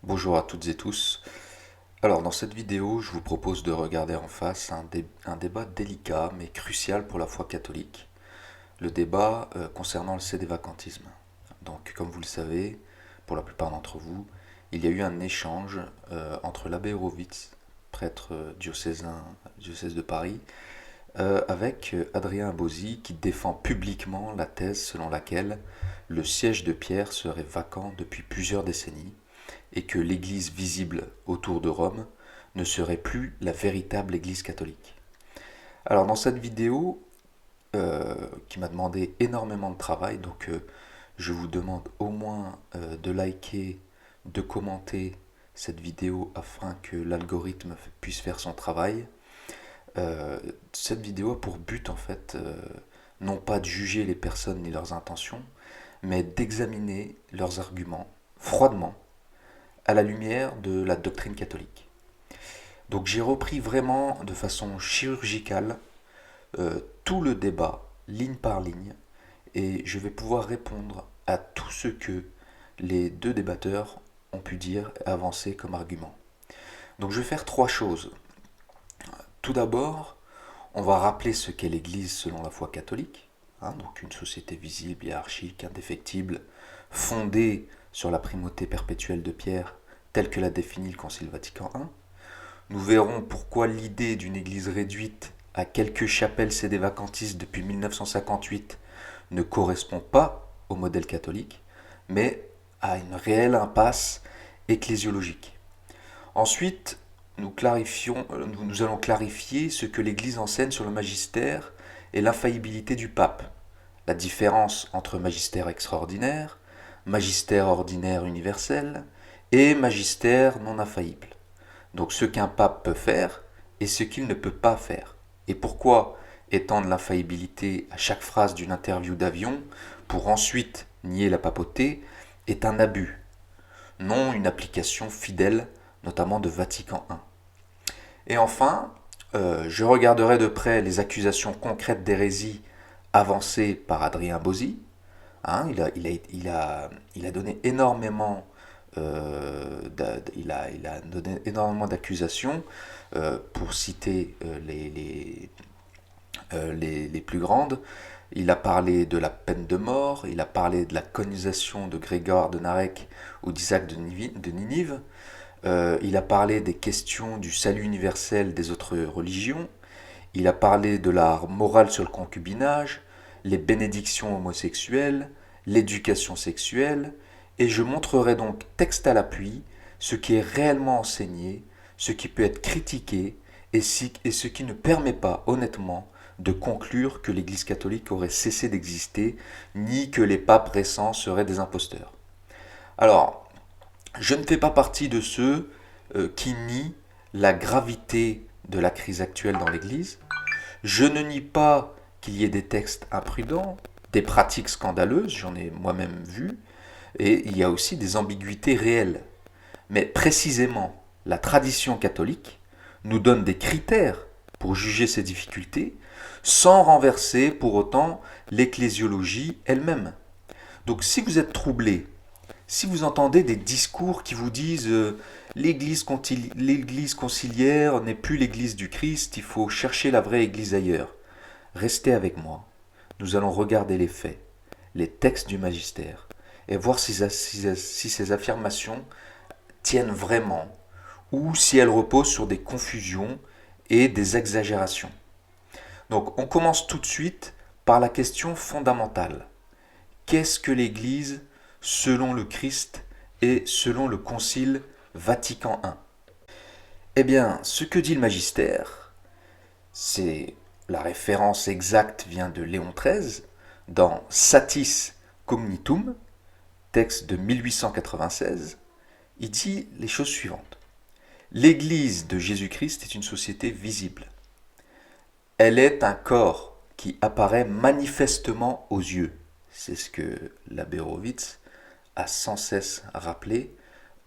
Bonjour à toutes et tous. Alors dans cette vidéo, je vous propose de regarder en face un débat délicat mais crucial pour la foi catholique, le débat concernant le sédévacantisme. Donc comme vous le savez, pour la plupart d'entre vous, il y a eu un échange entre l'abbé Horowitz, prêtre diocèse de Paris, avec Adrien Abosi qui défend publiquement la thèse selon laquelle le siège de Pierre serait vacant depuis plusieurs décennies et que l'Église visible autour de Rome ne serait plus la véritable Église catholique. Alors dans cette vidéo, qui m'a demandé énormément de travail, donc je vous demande au moins de liker, de commenter cette vidéo afin que l'algorithme puisse faire son travail. Cette vidéo a pour but en fait non pas de juger les personnes ni leurs intentions, mais d'examiner leurs arguments froidement à la lumière de la doctrine catholique. Donc j'ai repris vraiment de façon chirurgicale tout le débat, ligne par ligne, et je vais pouvoir répondre à tout ce que les deux débatteurs ont pu dire et avancer comme argument. Donc je vais faire trois choses. Tout d'abord, on va rappeler ce qu'est l'Église selon la foi catholique, donc une société visible, hiérarchique, indéfectible, fondée sur la primauté perpétuelle de Pierre, telle que l'a définie le Concile Vatican I. Nous verrons pourquoi l'idée d'une église réduite à quelques chapelles sédévacantistes depuis 1958 ne correspond pas au modèle catholique, mais à une réelle impasse ecclésiologique. Ensuite, nous allons clarifier ce que l'Église enseigne sur le magistère et l'infaillibilité du pape, la différence entre magistère extraordinaire, magistère ordinaire universel et magistère non infaillible. Donc ce qu'un pape peut faire et ce qu'il ne peut pas faire. Et pourquoi étendre l'infaillibilité à chaque phrase d'une interview d'avion pour ensuite nier la papauté est un abus, non une application fidèle, notamment de Vatican I. Et enfin, je regarderai de près les accusations concrètes d'hérésie avancées par Adrien Bozzi. Il a donné énormément il a donné énormément d'accusations, pour citer les plus grandes. Il a parlé de la peine de mort, il a parlé de la colonisation de Grégoire de Narek ou d'Isaac de Ninive, il a parlé des questions du salut universel des autres religions, il a parlé de la morale sur le concubinage, les bénédictions homosexuelles, l'éducation sexuelle, et je montrerai donc texte à l'appui ce qui est réellement enseigné, ce qui peut être critiqué, et ce qui ne permet pas honnêtement de conclure que l'Église catholique aurait cessé d'exister, ni que les papes récents seraient des imposteurs. Alors, je ne fais pas partie de ceux qui nient la gravité de la crise actuelle dans l'Église. Je ne nie pas qu'il y ait des textes imprudents, des pratiques scandaleuses, j'en ai moi-même vu, et il y a aussi des ambiguïtés réelles. Mais précisément, la tradition catholique nous donne des critères pour juger ces difficultés, sans renverser pour autant l'ecclésiologie elle-même. Donc si vous êtes troublé, si vous entendez des discours qui vous disent l'église conciliaire n'est plus l'église du Christ, il faut chercher la vraie église ailleurs, restez avec moi. Nous allons regarder les faits, les textes du magistère, et voir si ces affirmations tiennent vraiment, ou si elles reposent sur des confusions et des exagérations. Donc on commence tout de suite par la question fondamentale. Qu'est-ce que l'Église selon le Christ et selon le Concile Vatican I? Eh bien, ce que dit le magistère, c'est la référence exacte vient de Léon XIII dans Satis Cognitum, texte de 1896. Il dit les choses suivantes. L'Église de Jésus-Christ est une société visible. Elle est un corps qui apparaît manifestement aux yeux. C'est ce que l'abbé Horowitz a sans cesse rappelé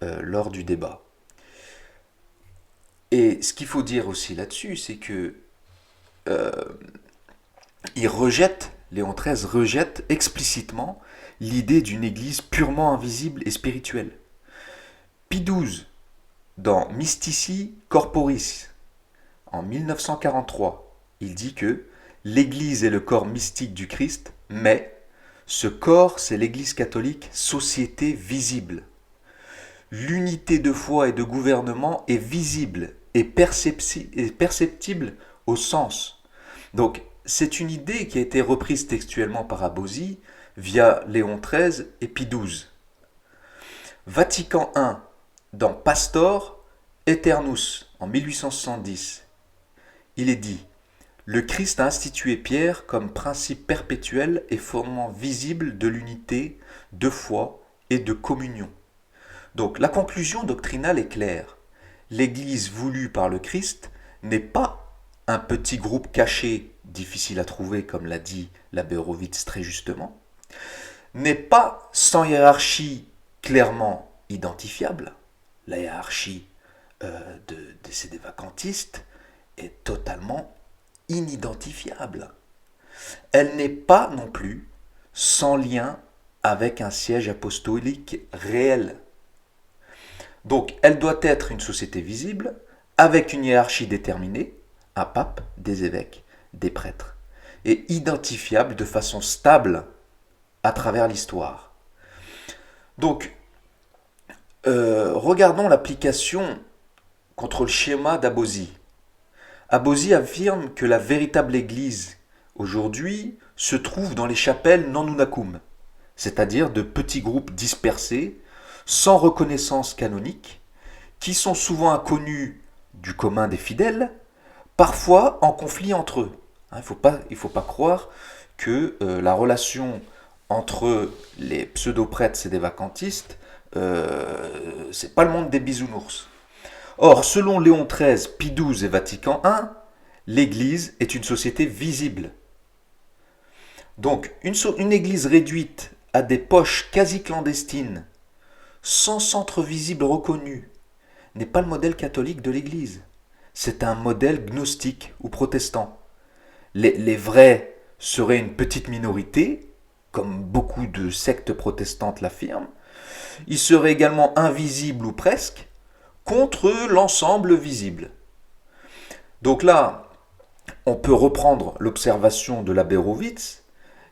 lors du débat. Et ce qu'il faut dire aussi là-dessus, c'est que euh, Léon XIII rejette explicitement l'idée d'une église purement invisible et spirituelle. Pie XII, dans Mystici Corporis, en 1943, il dit que l'Église est le corps mystique du Christ, mais ce corps, c'est l'Église catholique, société visible. L'unité de foi et de gouvernement est visible et perceptible au sens. Donc, c'est une idée qui a été reprise textuellement par Abosi via Léon XIII et Pie XII. Vatican I, dans Pastor Aeternus, en 1870, il est dit « Le Christ a institué Pierre comme principe perpétuel et fondement visible de l'unité, de foi et de communion. » Donc la conclusion doctrinale est claire. L'Église voulue par le Christ n'est pas un petit groupe caché, difficile à trouver comme l'a dit l'abbé Horowitz très justement, n'est pas sans hiérarchie clairement identifiable. La hiérarchie de ces vacantistes est totalement inidentifiable. Elle n'est pas non plus sans lien avec un siège apostolique réel. Donc elle doit être une société visible, avec une hiérarchie déterminée, un pape, des évêques, des prêtres, et identifiable de façon stable à travers l'histoire. Donc, regardons l'application contre le schéma d'Abosi. Abosi affirme que la véritable Église, aujourd'hui, se trouve dans les chapelles non-unacum, c'est-à-dire de petits groupes dispersés, sans reconnaissance canonique, qui sont souvent inconnus du commun des fidèles, parfois en conflit entre eux. Il ne faut pas croire que la relation entre les pseudo-prêtres et des vacantistes, c'est pas le monde des bisounours. Or, selon Léon XIII, Pie XII et Vatican I, l'Église est une société visible. Donc, une Église réduite à des poches quasi clandestines, sans centre visible reconnu, n'est pas le modèle catholique de l'Église. C'est un modèle gnostique ou protestant. Les vrais seraient une petite minorité, comme beaucoup de sectes protestantes l'affirment. Ils seraient également invisibles ou presque, contre l'ensemble visible. Donc là, on peut reprendre l'observation de l'abbé Horowitz,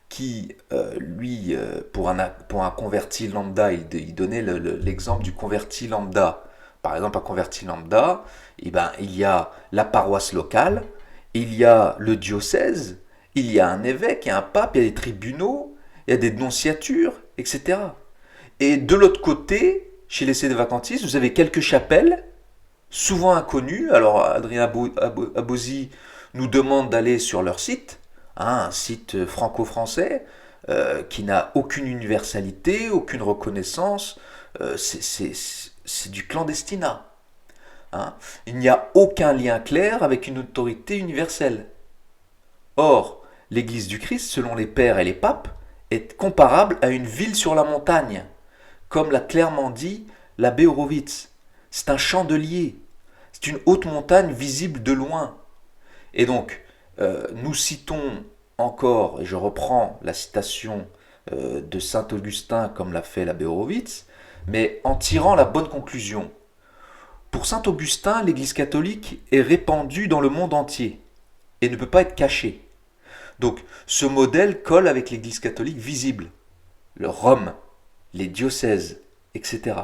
qui, lui, pour un converti lambda, il donnait l'exemple du converti lambda. Par exemple, un converti lambda, il y a la paroisse locale, il y a le diocèse, il y a un évêque, il y a un pape, il y a des tribunaux, il y a des nonciatures, etc. Et de l'autre côté, chez les sédévacantistes, vous avez quelques chapelles, souvent inconnues. Alors, Adrien Abosi nous demande d'aller sur leur site, un site franco-français, qui n'a aucune universalité, aucune reconnaissance. C'est du clandestinat. Il n'y a aucun lien clair avec une autorité universelle. Or, l'Église du Christ, selon les pères et les papes, est comparable à une ville sur la montagne, comme l'a clairement dit l'abbé Horowitz. C'est un chandelier, c'est une haute montagne visible de loin. Et donc, nous citons encore, et je reprends la citation de saint Augustin comme l'a fait l'abbé Horowitz, mais en tirant la bonne conclusion. Pour saint Augustin, l'Église catholique est répandue dans le monde entier et ne peut pas être cachée. Donc ce modèle colle avec l'Église catholique visible, le Rome, les diocèses, etc.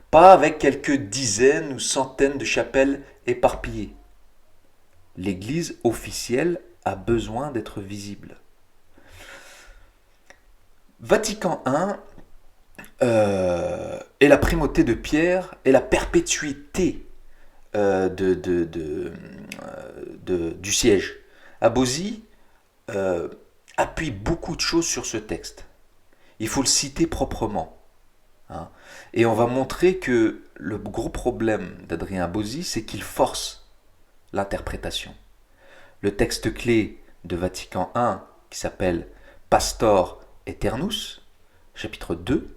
Pas avec quelques dizaines ou centaines de chapelles éparpillées. L'Église officielle a besoin d'être visible. Vatican I est la primauté de Pierre et la perpétuité du siège. Abosi appuie beaucoup de choses sur ce texte. Il faut le citer proprement. Et on va montrer que le gros problème d'Adrien Abosi, c'est qu'il force l'interprétation. Le texte clé de Vatican I, qui s'appelle Pastor Aeternus, chapitre 2,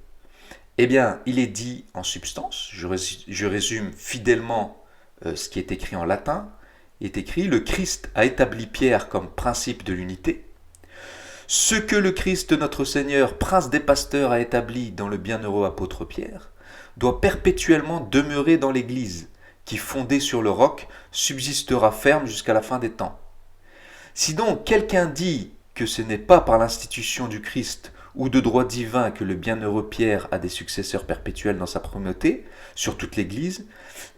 eh bien, il est dit en substance, je résume fidèlement ce qui est écrit en latin, il est écrit « Le Christ a établi Pierre comme principe de l'unité. Ce que le Christ notre Seigneur, prince des pasteurs, a établi dans le bienheureux apôtre Pierre, doit perpétuellement demeurer dans l'Église, qui, fondée sur le roc, subsistera ferme jusqu'à la fin des temps. Si donc quelqu'un dit que ce n'est pas par l'institution du Christ ou de droit divin que le bienheureux Pierre a des successeurs perpétuels dans sa primauté, sur toute l'Église,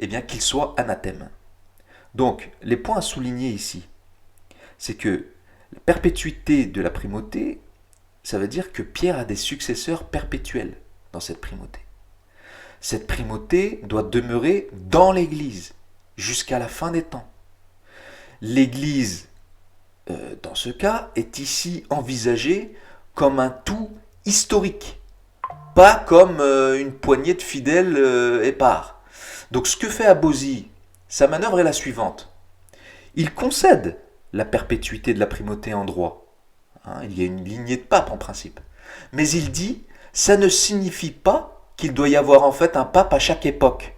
eh bien qu'il soit anathème. Donc, les points à souligner ici, c'est que la perpétuité de la primauté, ça veut dire que Pierre a des successeurs perpétuels dans cette primauté. Cette primauté doit demeurer dans l'Église jusqu'à la fin des temps. L'Église, dans ce cas, est ici envisagée comme un tout historique, pas comme une poignée de fidèles épars. Donc ce que fait Abosi, sa manœuvre est la suivante. Il concède la perpétuité de la primauté en droit. Il y a une lignée de papes en principe. Mais il dit, ça ne signifie pas qu'il doit y avoir en fait un pape à chaque époque,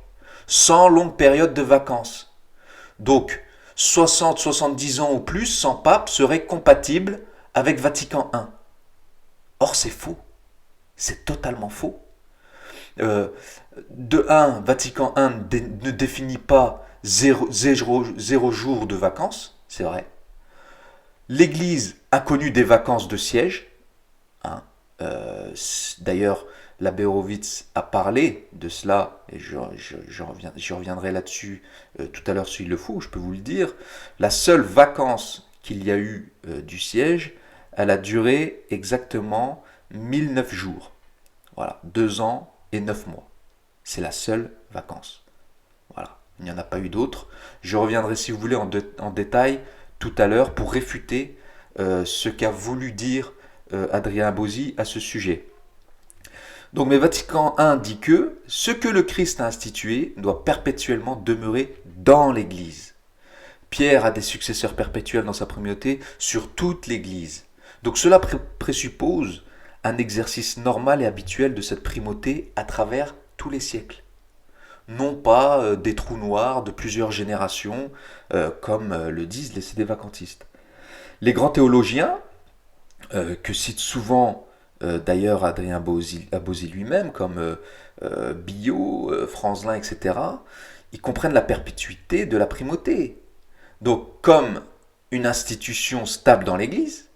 sans longue période de vacances. Donc, 60-70 ans ou plus sans pape serait compatible avec Vatican I. Or, c'est faux. C'est totalement faux. Vatican I ne définit pas zéro jour de vacances, c'est vrai. L'Église a connu des vacances de siège. D'ailleurs, l'abbé Horowitz a parlé de cela, et j'y reviendrai là-dessus tout à l'heure s'il le faut, je peux vous le dire. La seule vacance qu'il y a eu du siège, elle a duré exactement 1009 jours. Voilà, 2 ans et 9 mois. C'est la seule vacance. Voilà, il n'y en a pas eu d'autres. Je reviendrai si vous voulez en détail tout à l'heure pour réfuter ce qu'a voulu dire Adrien Abosi à ce sujet. Donc, mais Vatican I dit que ce que le Christ a institué doit perpétuellement demeurer dans l'Église. Pierre a des successeurs perpétuels dans sa primauté sur toute l'Église. Donc cela présuppose un exercice normal et habituel de cette primauté à travers tous les siècles. Non pas des trous noirs de plusieurs générations, comme le disent les sédévacantistes. Les grands théologiens, que cite souvent d'ailleurs Adrien Abosi lui-même, comme Biot, Franzelin, etc., ils comprennent la perpétuité de la primauté. Donc, comme une institution stable dans l'Église,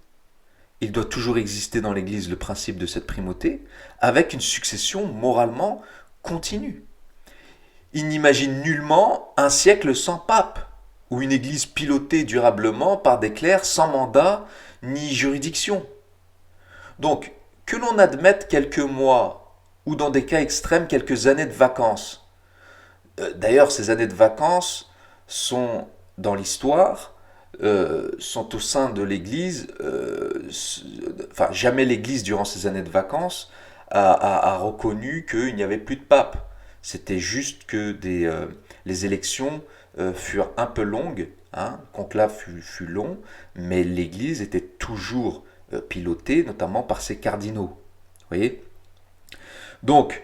il doit toujours exister dans l'Église le principe de cette primauté, avec une succession moralement continue. Il n'imagine nullement un siècle sans pape, ou une Église pilotée durablement par des clercs sans mandat ni juridiction. Donc, que l'on admette quelques mois, ou dans des cas extrêmes quelques années de vacances. D'ailleurs, ces années de vacances sont, dans l'histoire, sont au sein de l'Église, jamais l'Église, durant ces années de vacances, a reconnu qu'il n'y avait plus de pape. C'était juste que les élections furent un peu longues, le conclave fut long, mais l'Église était toujours pilotée, notamment par ses cardinaux. Vous voyez ? Donc,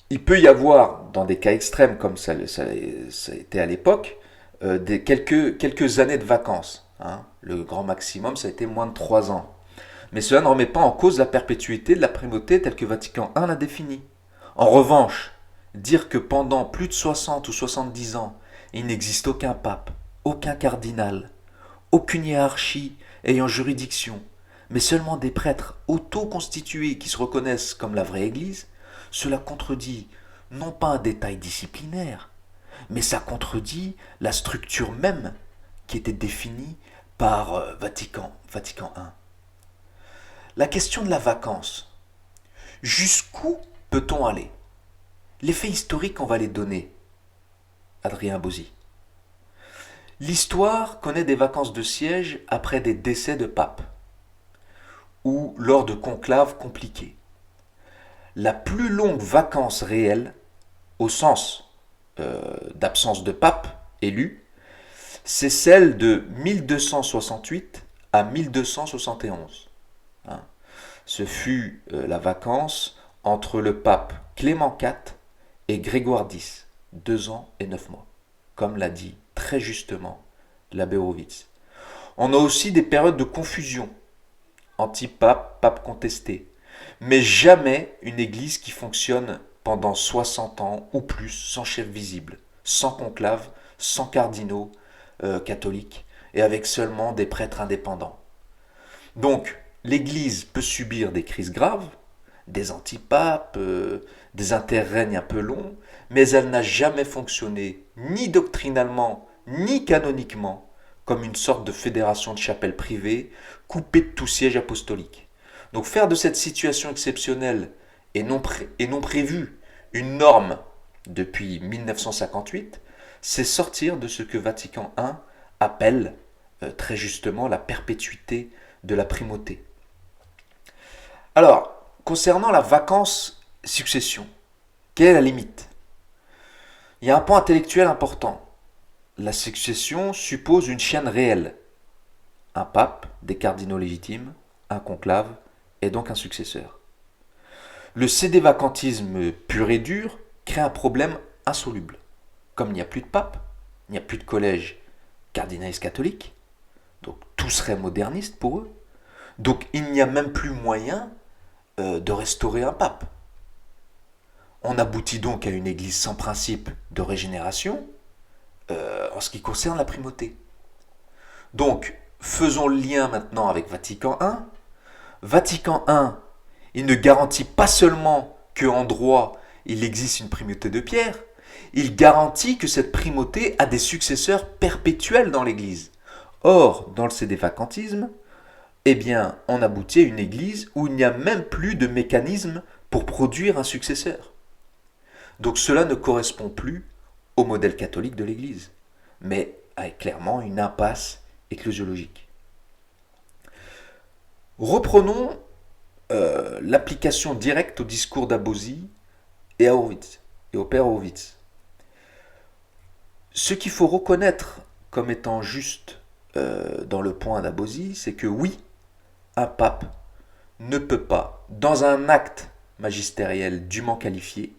il peut y avoir, dans des cas extrêmes, comme ça a été à l'époque, quelques années de vacances. Le grand maximum, ça a été moins de 3 ans. Mais cela ne remet pas en cause la perpétuité de la primauté telle que Vatican I l'a définie. En revanche, dire que pendant plus de 60 ou 70 ans, il n'existe aucun pape, aucun cardinal, aucune hiérarchie ayant juridiction, mais seulement des prêtres auto-constitués qui se reconnaissent comme la vraie Église, cela contredit non pas un détail disciplinaire, mais ça contredit la structure même qui était définie par Vatican I. La question de la vacance. Jusqu'où peut-on aller ? Les faits historiques, on va les donner. Adrien Abosi. L'histoire connaît des vacances de siège après des décès de papes ou lors de conclaves compliqués. La plus longue vacance réelle, au sens d'absence de pape élu, c'est celle de 1268 à 1271. Ce fut la vacance entre le pape Clément IV et Grégoire X, 2 ans et 9 mois, comme l'a dit très justement l'abbé Horowitz. On a aussi des périodes de confusion, anti-pape, pape contesté, mais jamais une église qui fonctionne pendant 60 ans ou plus sans chef visible, sans conclave, sans cardinaux catholiques et avec seulement des prêtres indépendants. Donc, l'Église peut subir des crises graves, des antipapes, des interrègnes un peu longs, mais elle n'a jamais fonctionné ni doctrinalement ni canoniquement comme une sorte de fédération de chapelles privées coupée de tout siège apostolique. Donc faire de cette situation exceptionnelle et non prévue une norme depuis 1958, c'est sortir de ce que Vatican I appelle très justement la perpétuité de la primauté. Alors, concernant la vacance-succession, quelle est la limite? Il y a un point intellectuel important. La succession suppose une chaîne réelle. Un pape, des cardinaux légitimes, un conclave et donc un successeur. Le sédévacantisme pur et dur crée un problème insoluble. Comme il n'y a plus de pape, il n'y a plus de collège cardinaliste catholique, donc tout serait moderniste pour eux. Donc il n'y a même plus moyen de restaurer un pape. On aboutit donc à une église sans principe de régénération en ce qui concerne la primauté. Donc, faisons le lien maintenant avec Vatican I. Vatican I, il ne garantit pas seulement qu'en droit, il existe une primauté de Pierre, il garantit que cette primauté a des successeurs perpétuels dans l'Église. Or, dans le sédévacantisme, eh bien, on aboutit à une Église où il n'y a même plus de mécanisme pour produire un successeur. Donc cela ne correspond plus au modèle catholique de l'Église, mais avec clairement une impasse ecclésiologique. Reprenons l'application directe au discours d'Abosi et à Horowitz, et au père Horowitz. Ce qu'il faut reconnaître comme étant juste dans le point d'Abosi, c'est que oui, un pape ne peut pas, dans un acte magistériel dûment qualifié,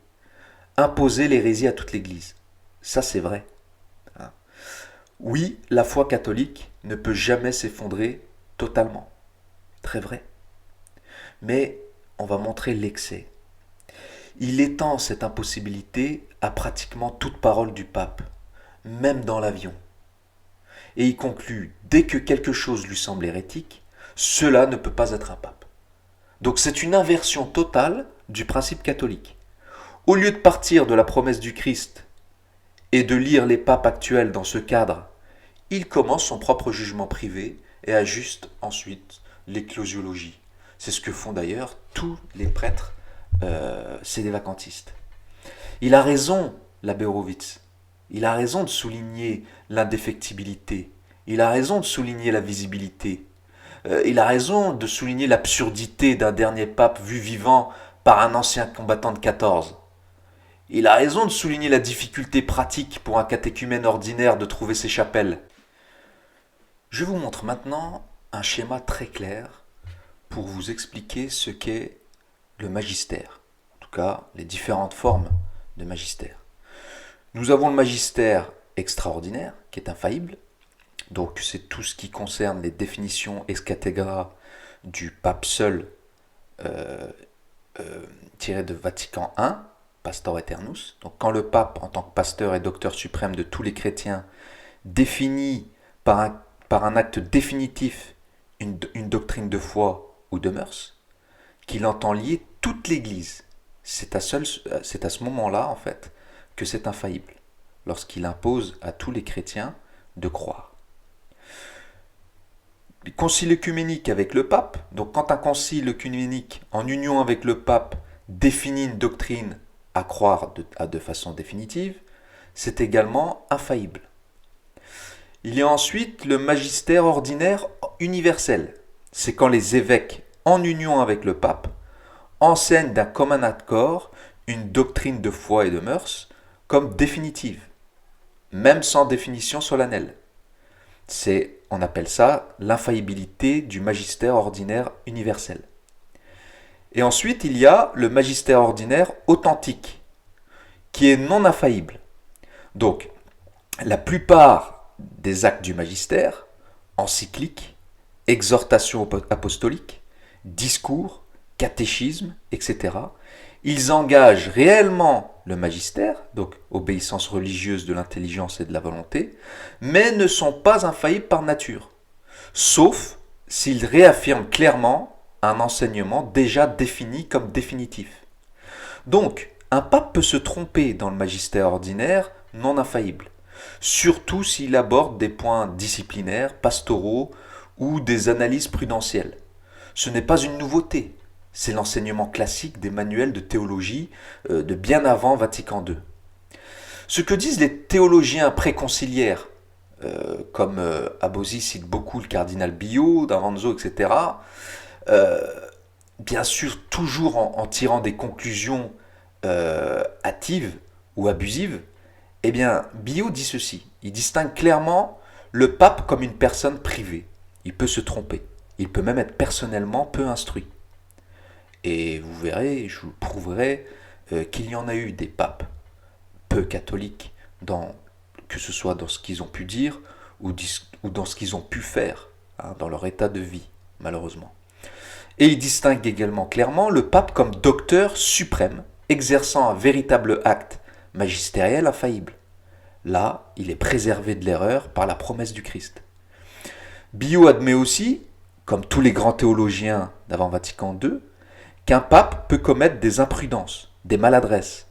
imposer l'hérésie à toute l'Église. Ça, c'est vrai. Oui, la foi catholique ne peut jamais s'effondrer totalement. Très vrai. Mais on va montrer l'excès. Il étend cette impossibilité à pratiquement toute parole du pape, même dans l'avion. Et il conclut, dès que quelque chose lui semble hérétique, cela ne peut pas être un pape. Donc c'est une inversion totale du principe catholique. Au lieu de partir de la promesse du Christ et de lire les papes actuels dans ce cadre, il commence son propre jugement privé et ajuste ensuite l'ecclésiologie. C'est ce que font d'ailleurs tous les prêtres sédévacantistes. Il a raison, l'abbé Horowitz. Il a raison de souligner l'indéfectibilité. Il a raison de souligner la visibilité. Il a raison de souligner l'absurdité d'un dernier pape vu vivant par un ancien combattant de 14. Il a raison de souligner la difficulté pratique pour un catéchumène ordinaire de trouver ses chapelles. Je vous montre maintenant un schéma très clair pour vous expliquer ce qu'est le magistère, en tout cas les différentes formes de magistère. Nous avons le magistère extraordinaire qui est infaillible, donc c'est tout ce qui concerne les définitions ex cathedra du pape seul tiré de Vatican I, Pastor Aeternus. Donc quand le pape, en tant que pasteur et docteur suprême de tous les chrétiens, définit par un acte définitif une doctrine de foi ou de mœurs, qu'il entend lier toute l'Église. C'est à ce moment-là, en fait, que c'est infaillible, lorsqu'il impose à tous les chrétiens de croire. Le concile œcuménique avec le pape, donc quand un concile œcuménique en union avec le pape définit une doctrine à croire de façon définitive, c'est également infaillible. Il y a ensuite le magistère ordinaire universel. C'est quand les évêques, en union avec le pape, enseignent d'un commun accord une doctrine de foi et de mœurs comme définitive, même sans définition solennelle. On appelle ça l'infaillibilité du magistère ordinaire universel. Et ensuite, il y a le magistère ordinaire authentique, qui est non infaillible. Donc, la plupart des actes du magistère, encycliques, exhortations apostoliques, discours, catéchisme, etc., Ils engagent réellement le magistère, donc obéissance religieuse de l'intelligence et de la volonté, mais ne sont pas infaillibles par nature, sauf s'ils réaffirment clairement un enseignement déjà défini comme définitif. Donc, un pape peut se tromper dans le magistère ordinaire non infaillible, surtout s'il aborde des points disciplinaires, pastoraux ou des analyses prudentielles. Ce n'est pas une nouveauté, c'est l'enseignement classique des manuels de théologie de bien avant Vatican II. Ce que disent les théologiens préconciliaires, comme Abosi cite beaucoup le cardinal Billot, D'Avanzo, etc., euh, bien sûr toujours en tirant des conclusions hâtives ou abusives, eh bien, Billot dit ceci. Il distingue clairement le pape comme une personne privée. Il peut se tromper. Il peut même être personnellement peu instruit. Et vous verrez, je vous prouverai qu'il y en a eu des papes peu catholiques, que ce soit dans ce qu'ils ont pu dire ou dans ce qu'ils ont pu faire, hein, dans leur état de vie, malheureusement. Et il distingue également clairement le pape comme docteur suprême, exerçant un véritable acte magistériel infaillible. Là, il est préservé de l'erreur par la promesse du Christ. Billot admet aussi, comme tous les grands théologiens d'avant Vatican II, qu'un pape peut commettre des imprudences, des maladresses,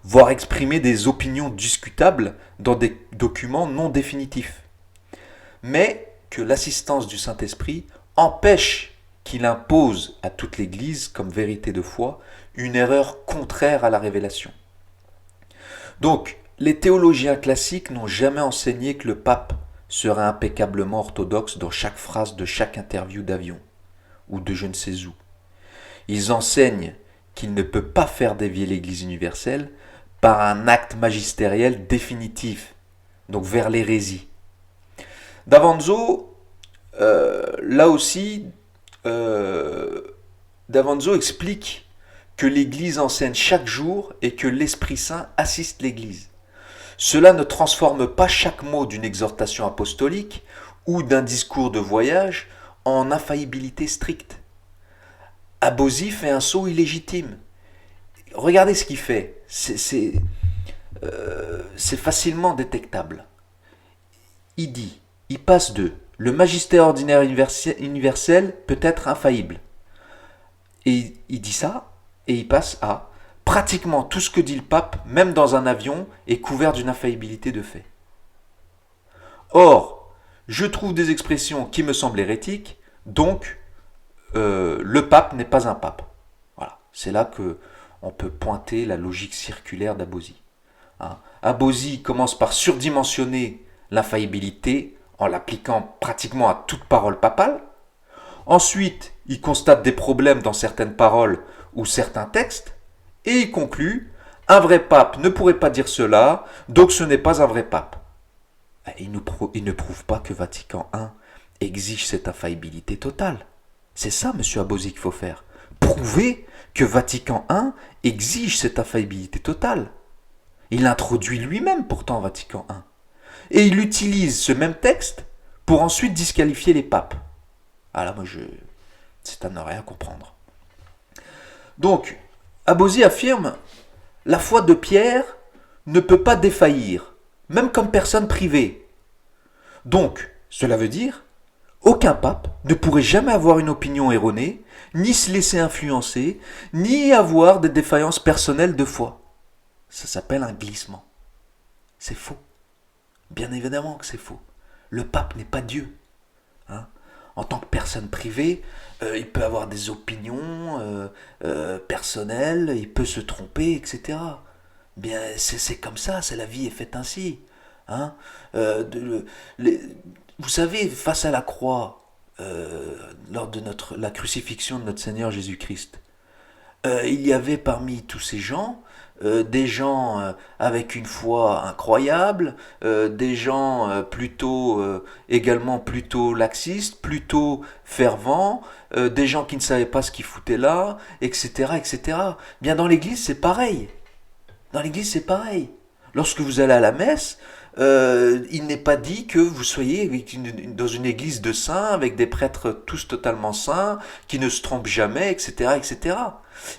voire exprimer des opinions discutables dans des documents non définitifs, mais que l'assistance du Saint-Esprit empêche qu'il impose à toute l'Église, comme vérité de foi, une erreur contraire à la révélation. Donc, les théologiens classiques n'ont jamais enseigné que le pape serait impeccablement orthodoxe dans chaque phrase de chaque interview d'avion, ou de je ne sais où. Ils enseignent qu'il ne peut pas faire dévier l'Église universelle par un acte magistériel définitif, donc vers l'hérésie. D'Avanzo, là aussi, D'Avanzo explique que l'Église enseigne chaque jour et que l'Esprit Saint assiste l'Église. Cela ne transforme pas chaque mot d'une exhortation apostolique ou d'un discours de voyage en infaillibilité stricte. Abosi fait un saut illégitime. Regardez ce qu'il fait. C'est facilement détectable. Il passe de le magistère ordinaire universel peut être infaillible. Et il dit ça, et il passe à pratiquement tout ce que dit le pape, même dans un avion, est couvert d'une infaillibilité de fait. Or, je trouve des expressions qui me semblent hérétiques, donc le pape n'est pas un pape. Voilà, c'est là que on peut pointer la logique circulaire d'Abosi. Hein. Abosi commence par surdimensionner l'infaillibilité en l'appliquant pratiquement à toute parole papale. Ensuite, il constate des problèmes dans certaines paroles ou certains textes, et il conclut « Un vrai pape ne pourrait pas dire cela, donc ce n'est pas un vrai pape ». Il ne prouve pas que Vatican I exige cette infaillibilité totale. C'est ça, monsieur Abosi, qu'il faut faire. Prouver que Vatican I exige cette infaillibilité totale. Il l'introduit lui-même pourtant, Vatican I. Et il utilise ce même texte pour ensuite disqualifier les papes. Ah là, c'est à ne rien comprendre. Donc, Abosi affirme « La foi de Pierre ne peut pas défaillir, même comme personne privée. » Donc, cela veut dire aucun pape ne pourrait jamais avoir une opinion erronée, ni se laisser influencer, ni avoir des défaillances personnelles de foi. Ça s'appelle un glissement. C'est faux. Bien évidemment que c'est faux. Le pape n'est pas Dieu. Hein? En tant que personne privée, il peut avoir des opinions personnelles, il peut se tromper, etc. Bien, c'est comme ça, la vie est faite ainsi. Hein? Vous savez, face à la croix, lors de la crucifixion de notre Seigneur Jésus-Christ, il y avait parmi tous ces gens des gens avec une foi incroyable, des gens également plutôt laxistes, plutôt fervents, des gens qui ne savaient pas ce qu'ils foutaient là, etc., etc. Bien dans l'Église, c'est pareil. Dans l'Église, c'est pareil. Lorsque vous allez à la messe, Il n'est pas dit que vous soyez dans une église de saints, avec des prêtres tous totalement saints, qui ne se trompent jamais, etc., etc.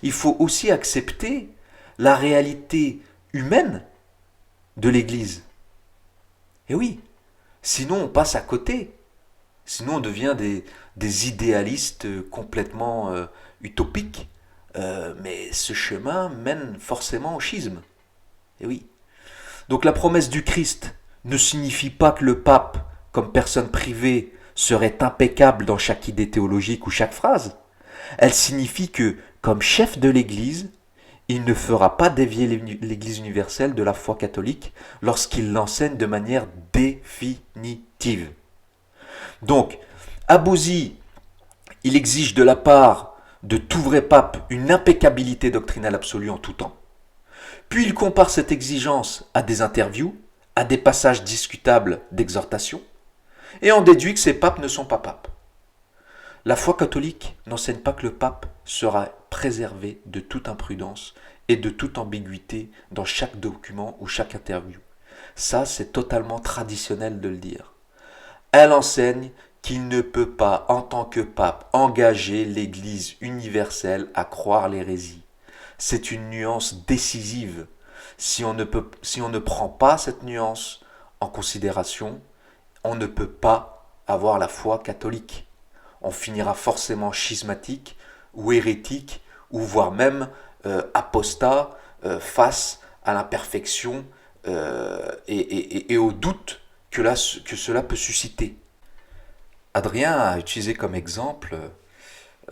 Il faut aussi accepter la réalité humaine de l'église. Et oui, sinon on passe à côté. Sinon on devient des idéalistes complètement utopiques. Mais ce chemin mène forcément au schisme. Et oui. Donc la promesse du Christ ne signifie pas que le pape, comme personne privée, serait impeccable dans chaque idée théologique ou chaque phrase. Elle signifie que, comme chef de l'Église, il ne fera pas dévier l'Église universelle de la foi catholique lorsqu'il l'enseigne de manière définitive. Donc, à Bouzy, il exige de la part de tout vrai pape une impeccabilité doctrinale absolue en tout temps. Puis il compare cette exigence à des interviews, à des passages discutables d'exhortation, et en déduit que ces papes ne sont pas papes. La foi catholique n'enseigne pas que le pape sera préservé de toute imprudence et de toute ambiguïté dans chaque document ou chaque interview. Ça, c'est totalement traditionnel de le dire. Elle enseigne qu'il ne peut pas, en tant que pape, engager l'Église universelle à croire l'hérésie. C'est une nuance décisive. Si on ne prend pas cette nuance en considération, on ne peut pas avoir la foi catholique. On finira forcément schismatique ou hérétique, ou voire même apostat face à l'imperfection et au doute que cela peut susciter. Adrien a utilisé comme exemple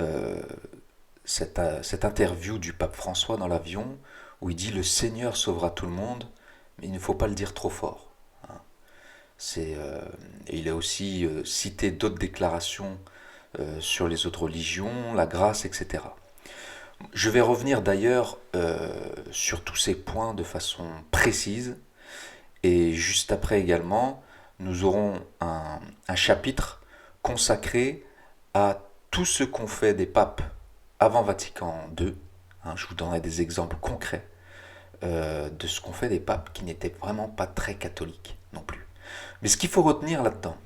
euh, cette interview du pape François dans l'avion où il dit « Le Seigneur sauvera tout le monde, mais il ne faut pas le dire trop fort. » Il a aussi cité d'autres déclarations sur les autres religions, la grâce, etc. Je vais revenir d'ailleurs sur tous ces points de façon précise, et juste après également, nous aurons un chapitre consacré à tout ce qu'ont fait des papes avant Vatican II. Je vous donnerai des exemples concrets de ce qu'ont fait des papes qui n'étaient vraiment pas très catholiques non plus. Mais ce qu'il faut retenir là-dedans,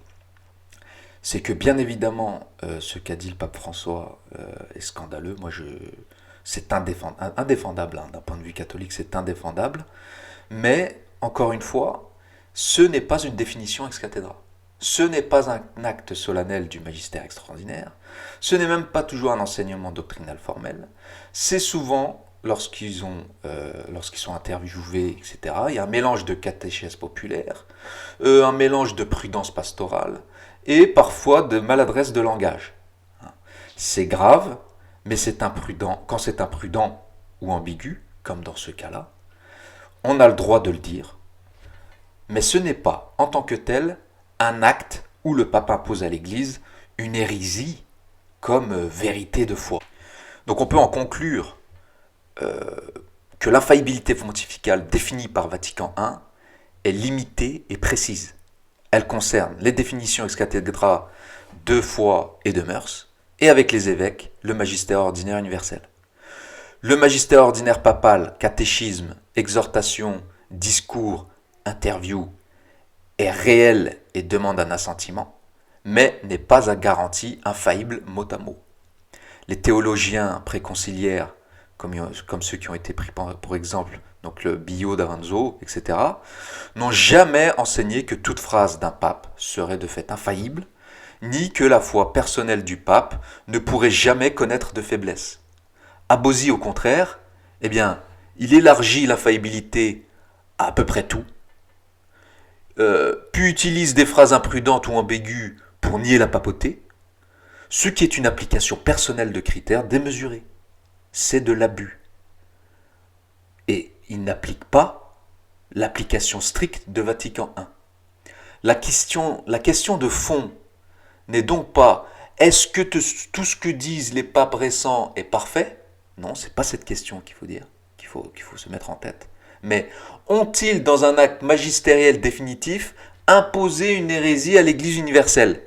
c'est que bien évidemment, ce qu'a dit le pape François est scandaleux. C'est indéfendable, d'un point de vue catholique, c'est indéfendable. Mais, encore une fois, ce n'est pas une définition ex cathedra. Ce n'est pas un acte solennel du magistère extraordinaire. Ce n'est même pas toujours un enseignement doctrinal formel. C'est souvent, lorsqu'ils sont interviewés, etc., il y a un mélange de catéchèse populaire, un mélange de prudence pastorale, et parfois de maladresse de langage. C'est grave, mais c'est imprudent. Quand c'est imprudent ou ambigu, comme dans ce cas-là, on a le droit de le dire, mais ce n'est pas, en tant que tel, un acte où le pape impose à l'Église une hérésie comme vérité de foi. Donc on peut en conclure que l'infaillibilité pontificale définie par Vatican I est limitée et précise. Elle concerne les définitions ex cathedra de foi et de mœurs, et avec les évêques, le magistère ordinaire universel. Le magistère ordinaire papal, catéchisme, exhortation, discours, interview, est réel et demande un assentiment, mais n'est pas à garantie infaillible mot à mot. Les théologiens préconciliaires, comme ceux qui ont été pris pour exemple, donc le Bio d'Avanzo, etc., n'ont jamais enseigné que toute phrase d'un pape serait de fait infaillible, ni que la foi personnelle du pape ne pourrait jamais connaître de faiblesse. Abosi, au contraire, eh bien, il élargit l'infaillibilité à peu près tout, puis utilise des phrases imprudentes ou ambiguës pour nier la papauté, ce qui est une application personnelle de critères démesurés. C'est de l'abus. Et il n'applique pas l'application stricte de Vatican I. La question de fond n'est donc pas est-ce que tout ce que disent les papes récents est parfait? Non, c'est pas cette question qu'il faut dire, qu'il faut se mettre en tête. Mais ont-ils, dans un acte magistériel définitif, imposé une hérésie à l'Église universelle?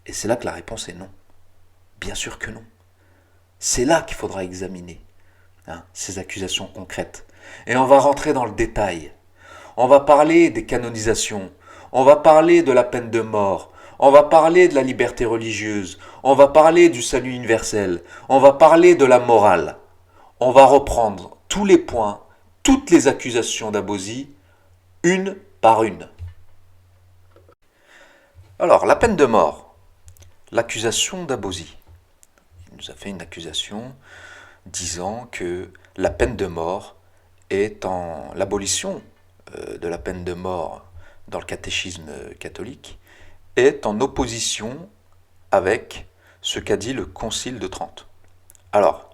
Et c'est là que la réponse est non. Bien sûr que non. C'est là qu'il faudra examiner ces accusations concrètes. Et on va rentrer dans le détail. On va parler des canonisations, on va parler de la peine de mort, on va parler de la liberté religieuse, on va parler du salut universel, on va parler de la morale. On va reprendre tous les points, toutes les accusations d'Abosi, une par une. Alors, la peine de mort, l'accusation d'Abosi. Il nous a fait une accusation disant que la peine de mort est en l'abolition de la peine de mort dans le catéchisme catholique est en opposition avec ce qu'a dit le Concile de Trente. Alors,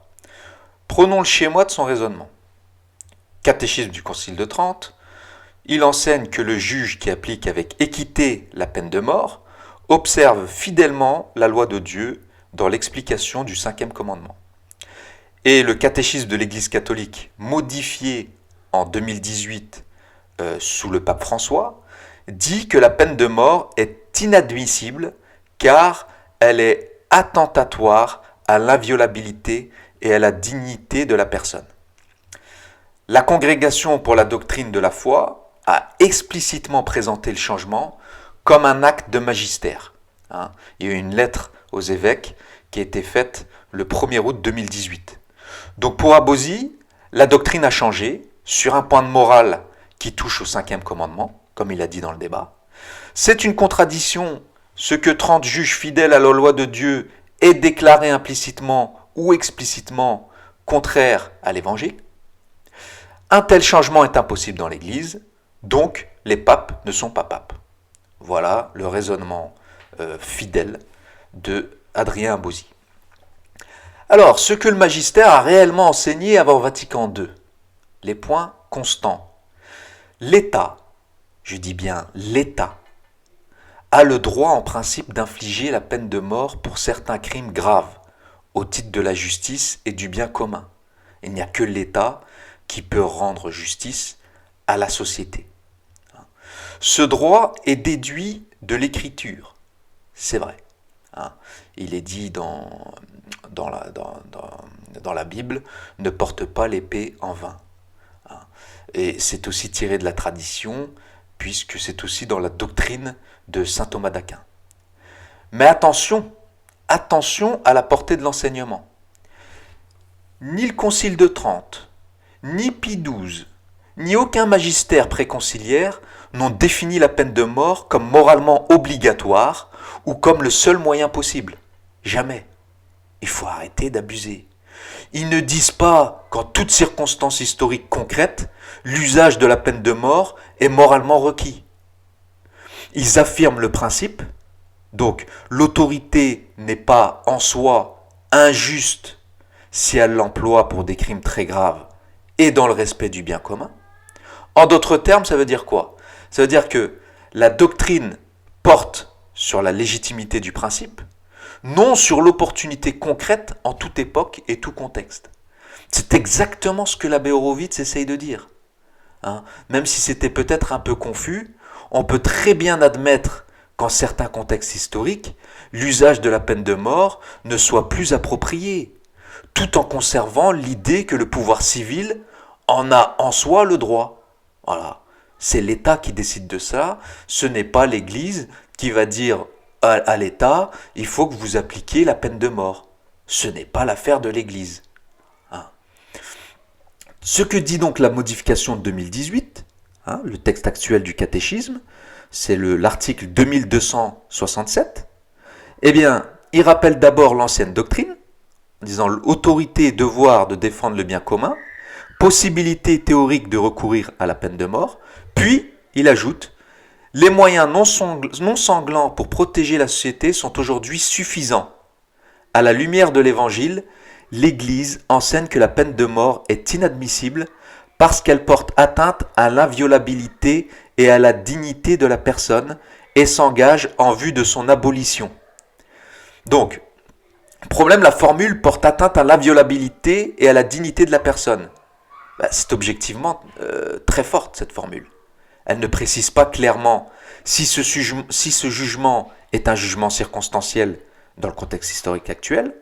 prenons le schéma de son raisonnement. Catéchisme du Concile de Trente, il enseigne que le juge qui applique avec équité la peine de mort observe fidèlement la loi de Dieu dans l'explication du cinquième commandement. Et le catéchisme de l'Église catholique, modifié en 2018 sous le pape François, dit que la peine de mort est inadmissible car elle est attentatoire à l'inviolabilité et à la dignité de la personne. La Congrégation pour la doctrine de la foi a explicitement présenté le changement comme un acte de magistère. Il y a eu une lettre aux évêques qui a été faite le 1er août 2018. Donc pour Abosi, la doctrine a changé sur un point de morale qui touche au cinquième commandement, comme il a dit dans le débat. C'est une contradiction ce que 30 juges fidèles à la loi de Dieu aient déclaré implicitement ou explicitement contraire à l'Évangile. Un tel changement est impossible dans l'Église, donc les papes ne sont pas papes. Voilà le raisonnement fidèle de Adrien Abosi. Alors, ce que le magistère a réellement enseigné avant Vatican II, les points constants. L'État, je dis bien l'État, a le droit en principe d'infliger la peine de mort pour certains crimes graves, au titre de la justice et du bien commun. Il n'y a que l'État qui peut rendre justice à la société. Ce droit est déduit de l'Écriture, c'est vrai. Il est dit dans la Bible, ne porte pas l'épée en vain. Et c'est aussi tiré de la tradition, puisque c'est aussi dans la doctrine de saint Thomas d'Aquin. Mais attention à la portée de l'enseignement. Ni le Concile de Trente, ni Pie XII, ni aucun magistère préconciliaire n'ont défini la peine de mort comme moralement obligatoire ou comme le seul moyen possible. Jamais. Il faut arrêter d'abuser. Ils ne disent pas qu'en toute circonstance historique concrète, l'usage de la peine de mort est moralement requis. Ils affirment le principe, donc l'autorité n'est pas en soi injuste si elle l'emploie pour des crimes très graves et dans le respect du bien commun. En d'autres termes, ça veut dire quoi? Ça veut dire que la doctrine porte sur la légitimité du principe, non sur l'opportunité concrète en toute époque et tout contexte. C'est exactement ce que l'abbé Horowitz essaye de dire. Même si c'était peut-être un peu confus, on peut très bien admettre qu'en certains contextes historiques, l'usage de la peine de mort ne soit plus approprié, tout en conservant l'idée que le pouvoir civil en a en soi le droit. Voilà. C'est l'État qui décide de ça, ce n'est pas l'Église qui va dire à l'État, il faut que vous appliquiez la peine de mort. Ce n'est pas l'affaire de l'Église. Ce que dit donc la modification de 2018, le texte actuel du catéchisme, c'est l'article 2267, eh bien, il rappelle d'abord l'ancienne doctrine, en disant autorité et devoir de défendre le bien commun, possibilité théorique de recourir à la peine de mort, puis il ajoute les moyens non sanglants pour protéger la société sont aujourd'hui suffisants. À la lumière de l'Évangile, l'Église enseigne que la peine de mort est inadmissible parce qu'elle porte atteinte à l'inviolabilité et à la dignité de la personne et s'engage en vue de son abolition. Donc, problème, la formule porte atteinte à l'inviolabilité et à la dignité de la personne. C'est objectivement très forte cette formule. Elle ne précise pas clairement si ce jugement est un jugement circonstanciel dans le contexte historique actuel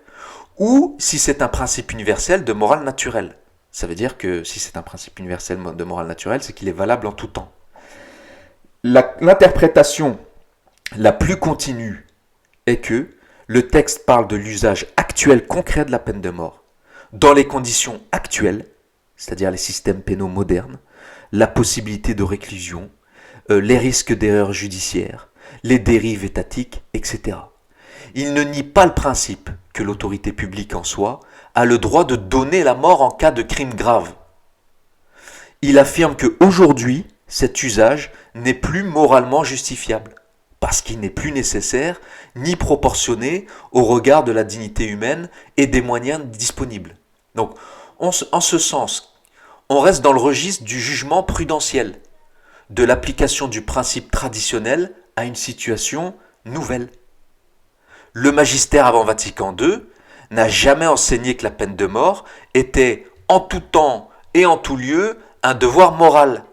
ou si c'est un principe universel de morale naturelle. Ça veut dire que si c'est un principe universel de morale naturelle, c'est qu'il est valable en tout temps. L'interprétation la plus continue est que le texte parle de l'usage actuel concret de la peine de mort, dans les conditions actuelles, c'est-à-dire les systèmes pénaux modernes, la possibilité de réclusion, les risques d'erreurs judiciaires, les dérives étatiques, etc. Il ne nie pas le principe que l'autorité publique en soi a le droit de donner la mort en cas de crime grave. Il affirme qu'aujourd'hui, cet usage n'est plus moralement justifiable, parce qu'il n'est plus nécessaire ni proportionné au regard de la dignité humaine et des moyens disponibles. Donc, en ce sens, on reste dans le registre du jugement prudentiel, de l'application du principe traditionnel à une situation nouvelle. Le magistère avant Vatican II n'a jamais enseigné que la peine de mort était en tout temps et en tout lieu un devoir moral.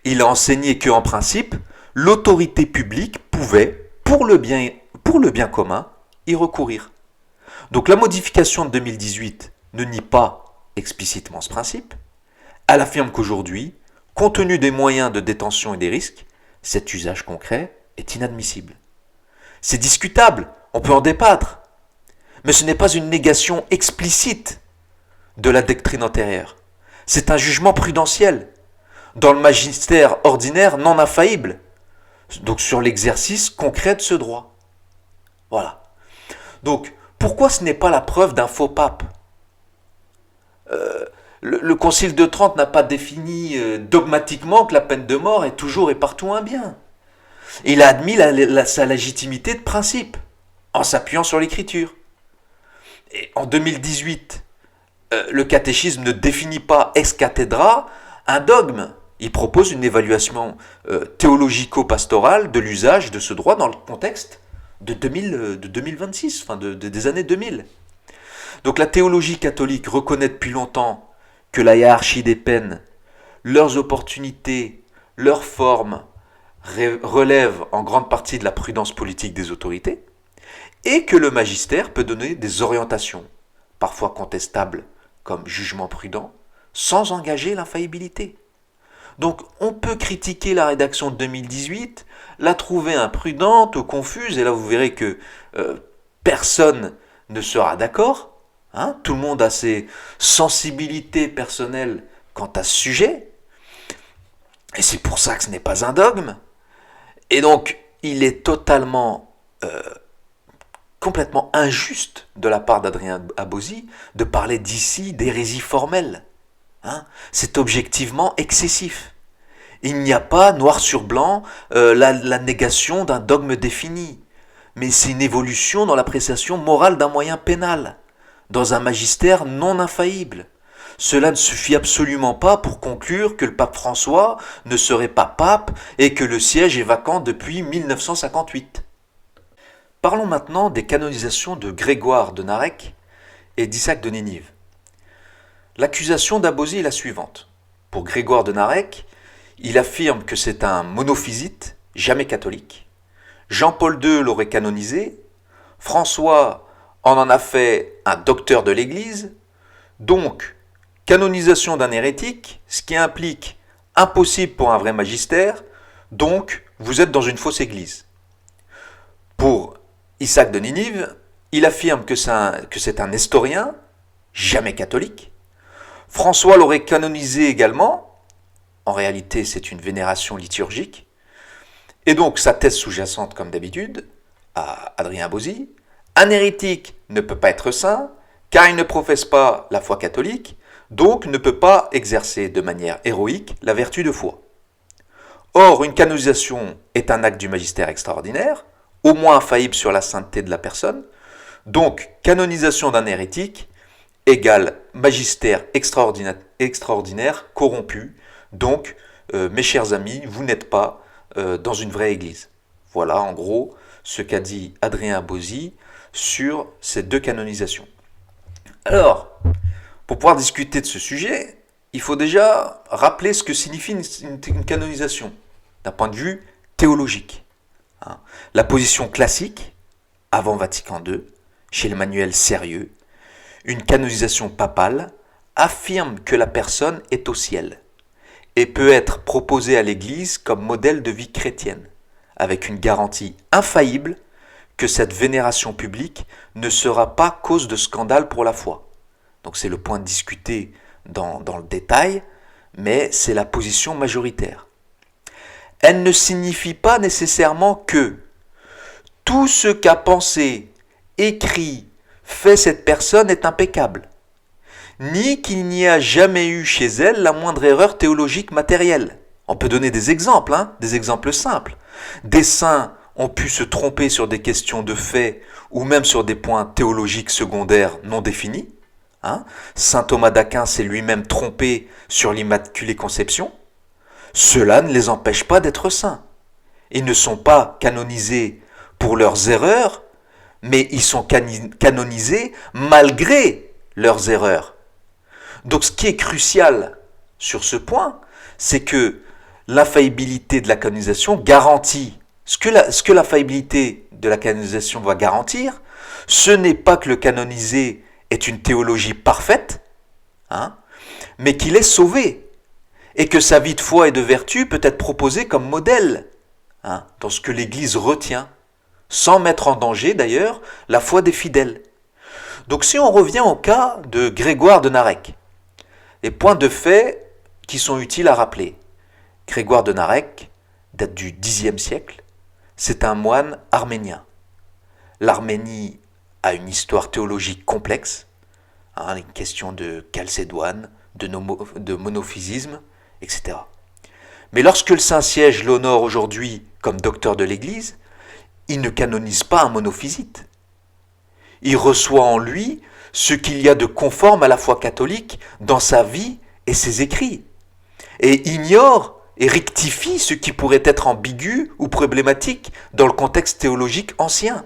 Il a enseigné qu'en principe, l'autorité publique pouvait, pour le bien commun, y recourir. Donc la modification de 2018 ne nie pas explicitement ce principe. Elle affirme qu'aujourd'hui, compte tenu des moyens de détention et des risques, cet usage concret est inadmissible. C'est discutable, on peut en débattre, mais ce n'est pas une négation explicite de la doctrine antérieure. C'est un jugement prudentiel, dans le magistère ordinaire non infaillible, donc sur l'exercice concret de ce droit. Voilà. Donc, pourquoi ce n'est pas la preuve d'un faux pape ? Le Concile de Trente n'a pas défini dogmatiquement que la peine de mort est toujours et partout un bien. Il a admis sa légitimité de principe, en s'appuyant sur l'écriture. Et en 2018, le catéchisme ne définit pas ex cathedra un dogme. Il propose une évaluation théologico-pastorale de l'usage de ce droit dans le contexte de 2026, enfin des années 2000. Donc la théologie catholique reconnaît depuis longtemps que la hiérarchie des peines, leurs opportunités, leurs formes relèvent en grande partie de la prudence politique des autorités, et que le magistère peut donner des orientations, parfois contestables comme jugement prudent, sans engager l'infaillibilité. Donc on peut critiquer la rédaction de 2018, la trouver imprudente ou confuse, et là vous verrez que personne ne sera d'accord. Tout le monde a ses sensibilités personnelles quant à ce sujet, et c'est pour ça que ce n'est pas un dogme. Et donc il est complètement injuste de la part d'Adrien Abosi de parler d'ici d'hérésie formelle. C'est objectivement excessif. Il n'y a pas noir sur blanc la négation d'un dogme défini, mais c'est une évolution dans l'appréciation morale d'un moyen pénal, dans un magistère non infaillible. Cela ne suffit absolument pas pour conclure que le pape François ne serait pas pape et que le siège est vacant depuis 1958. Parlons maintenant des canonisations de Grégoire de Narek et d'Isaac de Ninive. L'accusation d'Abosi est la suivante. Pour Grégoire de Narek, il affirme que c'est un monophysite, jamais catholique. Jean-Paul II l'aurait canonisé. François en a fait un docteur de l'Église. Donc, canonisation d'un hérétique, ce qui implique impossible pour un vrai magistère. Donc, vous êtes dans une fausse Église. Pour Isaac de Ninive, il affirme que c'est un nestorien, jamais catholique. François l'aurait canonisé également. En réalité, c'est une vénération liturgique. Et donc, sa thèse sous-jacente, comme d'habitude, à Adrien Abosi, un hérétique ne peut pas être saint, car il ne professe pas la foi catholique, donc ne peut pas exercer de manière héroïque la vertu de foi. Or, une canonisation est un acte du magistère extraordinaire, au moins infaillible sur la sainteté de la personne, donc canonisation d'un hérétique égale magistère extraordinaire corrompu. Donc, mes chers amis, vous n'êtes pas dans une vraie église. Voilà en gros ce qu'a dit Adrien Abosi sur ces deux canonisations. Alors, pour pouvoir discuter de ce sujet, il faut déjà rappeler ce que signifie une canonisation d'un point de vue théologique. La position classique, avant Vatican II, chez les manuels sérieux, une canonisation papale affirme que la personne est au ciel et peut être proposé à l'Église comme modèle de vie chrétienne, avec une garantie infaillible que cette vénération publique ne sera pas cause de scandale pour la foi. Donc c'est le point discuté dans le détail, mais c'est la position majoritaire. Elle ne signifie pas nécessairement que tout ce qu'a pensé, écrit, fait cette personne est impeccable, ni qu'il n'y a jamais eu chez elle la moindre erreur théologique matérielle. On peut donner des exemples, des exemples simples. Des saints ont pu se tromper sur des questions de fait ou même sur des points théologiques secondaires non définis. Saint Thomas d'Aquin s'est lui-même trompé sur l'Immaculée Conception. Cela ne les empêche pas d'être saints. Ils ne sont pas canonisés pour leurs erreurs, mais ils sont canonisés malgré leurs erreurs. Donc ce qui est crucial sur ce point, c'est que l'infaillibilité de la canonisation garantit, ce que l'infaillibilité de la canonisation va garantir, ce n'est pas que le canonisé est une théologie parfaite, mais qu'il est sauvé, et que sa vie de foi et de vertu peut être proposée comme modèle, dans ce que l'Église retient, sans mettre en danger d'ailleurs la foi des fidèles. Donc si on revient au cas de Grégoire de Narek, les points de fait qui sont utiles à rappeler. Grégoire de Narek date du Xe siècle, c'est un moine arménien. L'Arménie a une histoire théologique complexe, une question de chalcédoine, de monophysisme, etc. Mais lorsque le Saint-Siège l'honore aujourd'hui comme docteur de l'Église, il ne canonise pas un monophysite. Il reçoit en lui ce qu'il y a de conforme à la foi catholique dans sa vie et ses écrits, et ignore et rectifie ce qui pourrait être ambigu ou problématique dans le contexte théologique ancien.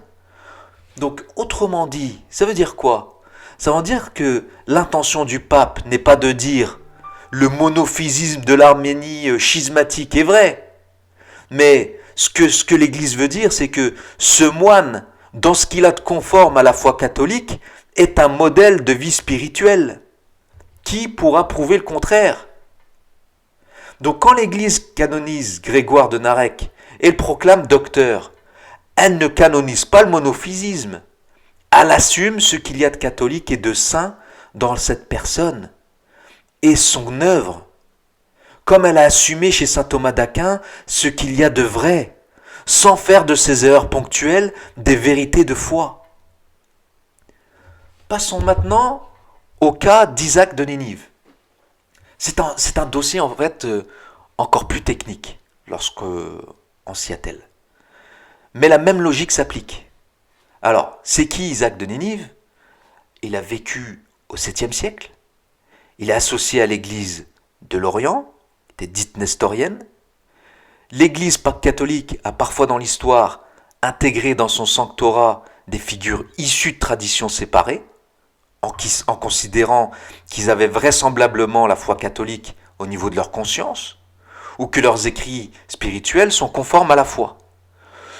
Donc, autrement dit, ça veut dire quoi ? Ça veut dire que l'intention du pape n'est pas de dire le monophysisme de l'Arménie schismatique est vrai, mais ce que l'Église veut dire, c'est que ce moine, dans ce qu'il a de conforme à la foi catholique, est un modèle de vie spirituelle. Qui pourra prouver le contraire ? Donc quand l'Église canonise Grégoire de Narek et le proclame docteur, elle ne canonise pas le monophysisme. Elle assume ce qu'il y a de catholique et de saint dans cette personne et son œuvre. Comme elle a assumé chez saint Thomas d'Aquin ce qu'il y a de vrai, sans faire de ces erreurs ponctuelles des vérités de foi. Passons maintenant au cas d'Isaac de Nénive. C'est un dossier en fait encore plus technique lorsqu'on s'y attelle. Mais la même logique s'applique. Alors, c'est qui Isaac de Nénive ? Il a vécu au 7e siècle. Il est associé à l'église de l'Orient, qui était dite nestorienne. L'église catholique a parfois dans l'histoire intégré dans son sanctorat des figures issues de traditions séparées, en considérant qu'ils avaient vraisemblablement la foi catholique au niveau de leur conscience, ou que leurs écrits spirituels sont conformes à la foi,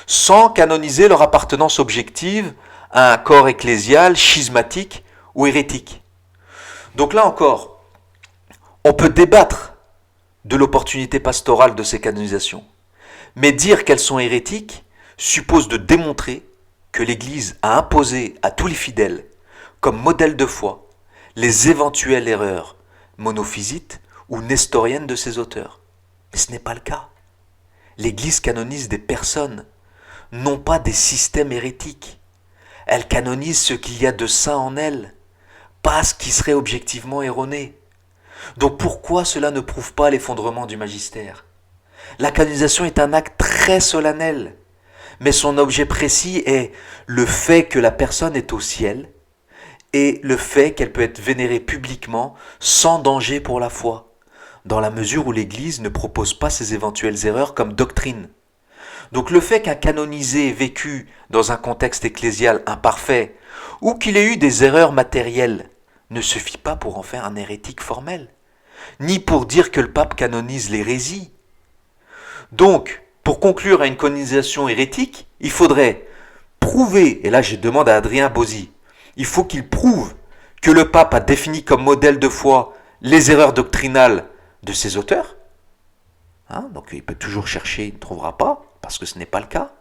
sans canoniser leur appartenance objective à un corps ecclésial, schismatique ou hérétique. Donc là encore, on peut débattre de l'opportunité pastorale de ces canonisations, mais dire qu'elles sont hérétiques suppose de démontrer que l'Église a imposé à tous les fidèles comme modèle de foi les éventuelles erreurs monophysites ou nestoriennes de ses auteurs. Mais ce n'est pas le cas. L'Église canonise des personnes, non pas des systèmes hérétiques. Elle canonise ce qu'il y a de saint en elle, pas ce qui serait objectivement erroné. Donc pourquoi cela ne prouve pas l'effondrement du magistère ? La canonisation est un acte très solennel, mais son objet précis est le fait que la personne est au ciel et le fait qu'elle peut être vénérée publiquement sans danger pour la foi, dans la mesure où l'Église ne propose pas ses éventuelles erreurs comme doctrine. Donc le fait qu'un canonisé ait vécu dans un contexte ecclésial imparfait ou qu'il ait eu des erreurs matérielles ne suffit pas pour en faire un hérétique formel, ni pour dire que le pape canonise l'hérésie. Donc, pour conclure à une canonisation hérétique, il faudrait prouver, et là je demande à Adrien Bozzi, il faut qu'il prouve que le pape a défini comme modèle de foi les erreurs doctrinales de ses auteurs, hein, donc il peut toujours chercher, il ne trouvera pas, parce que ce n'est pas le cas.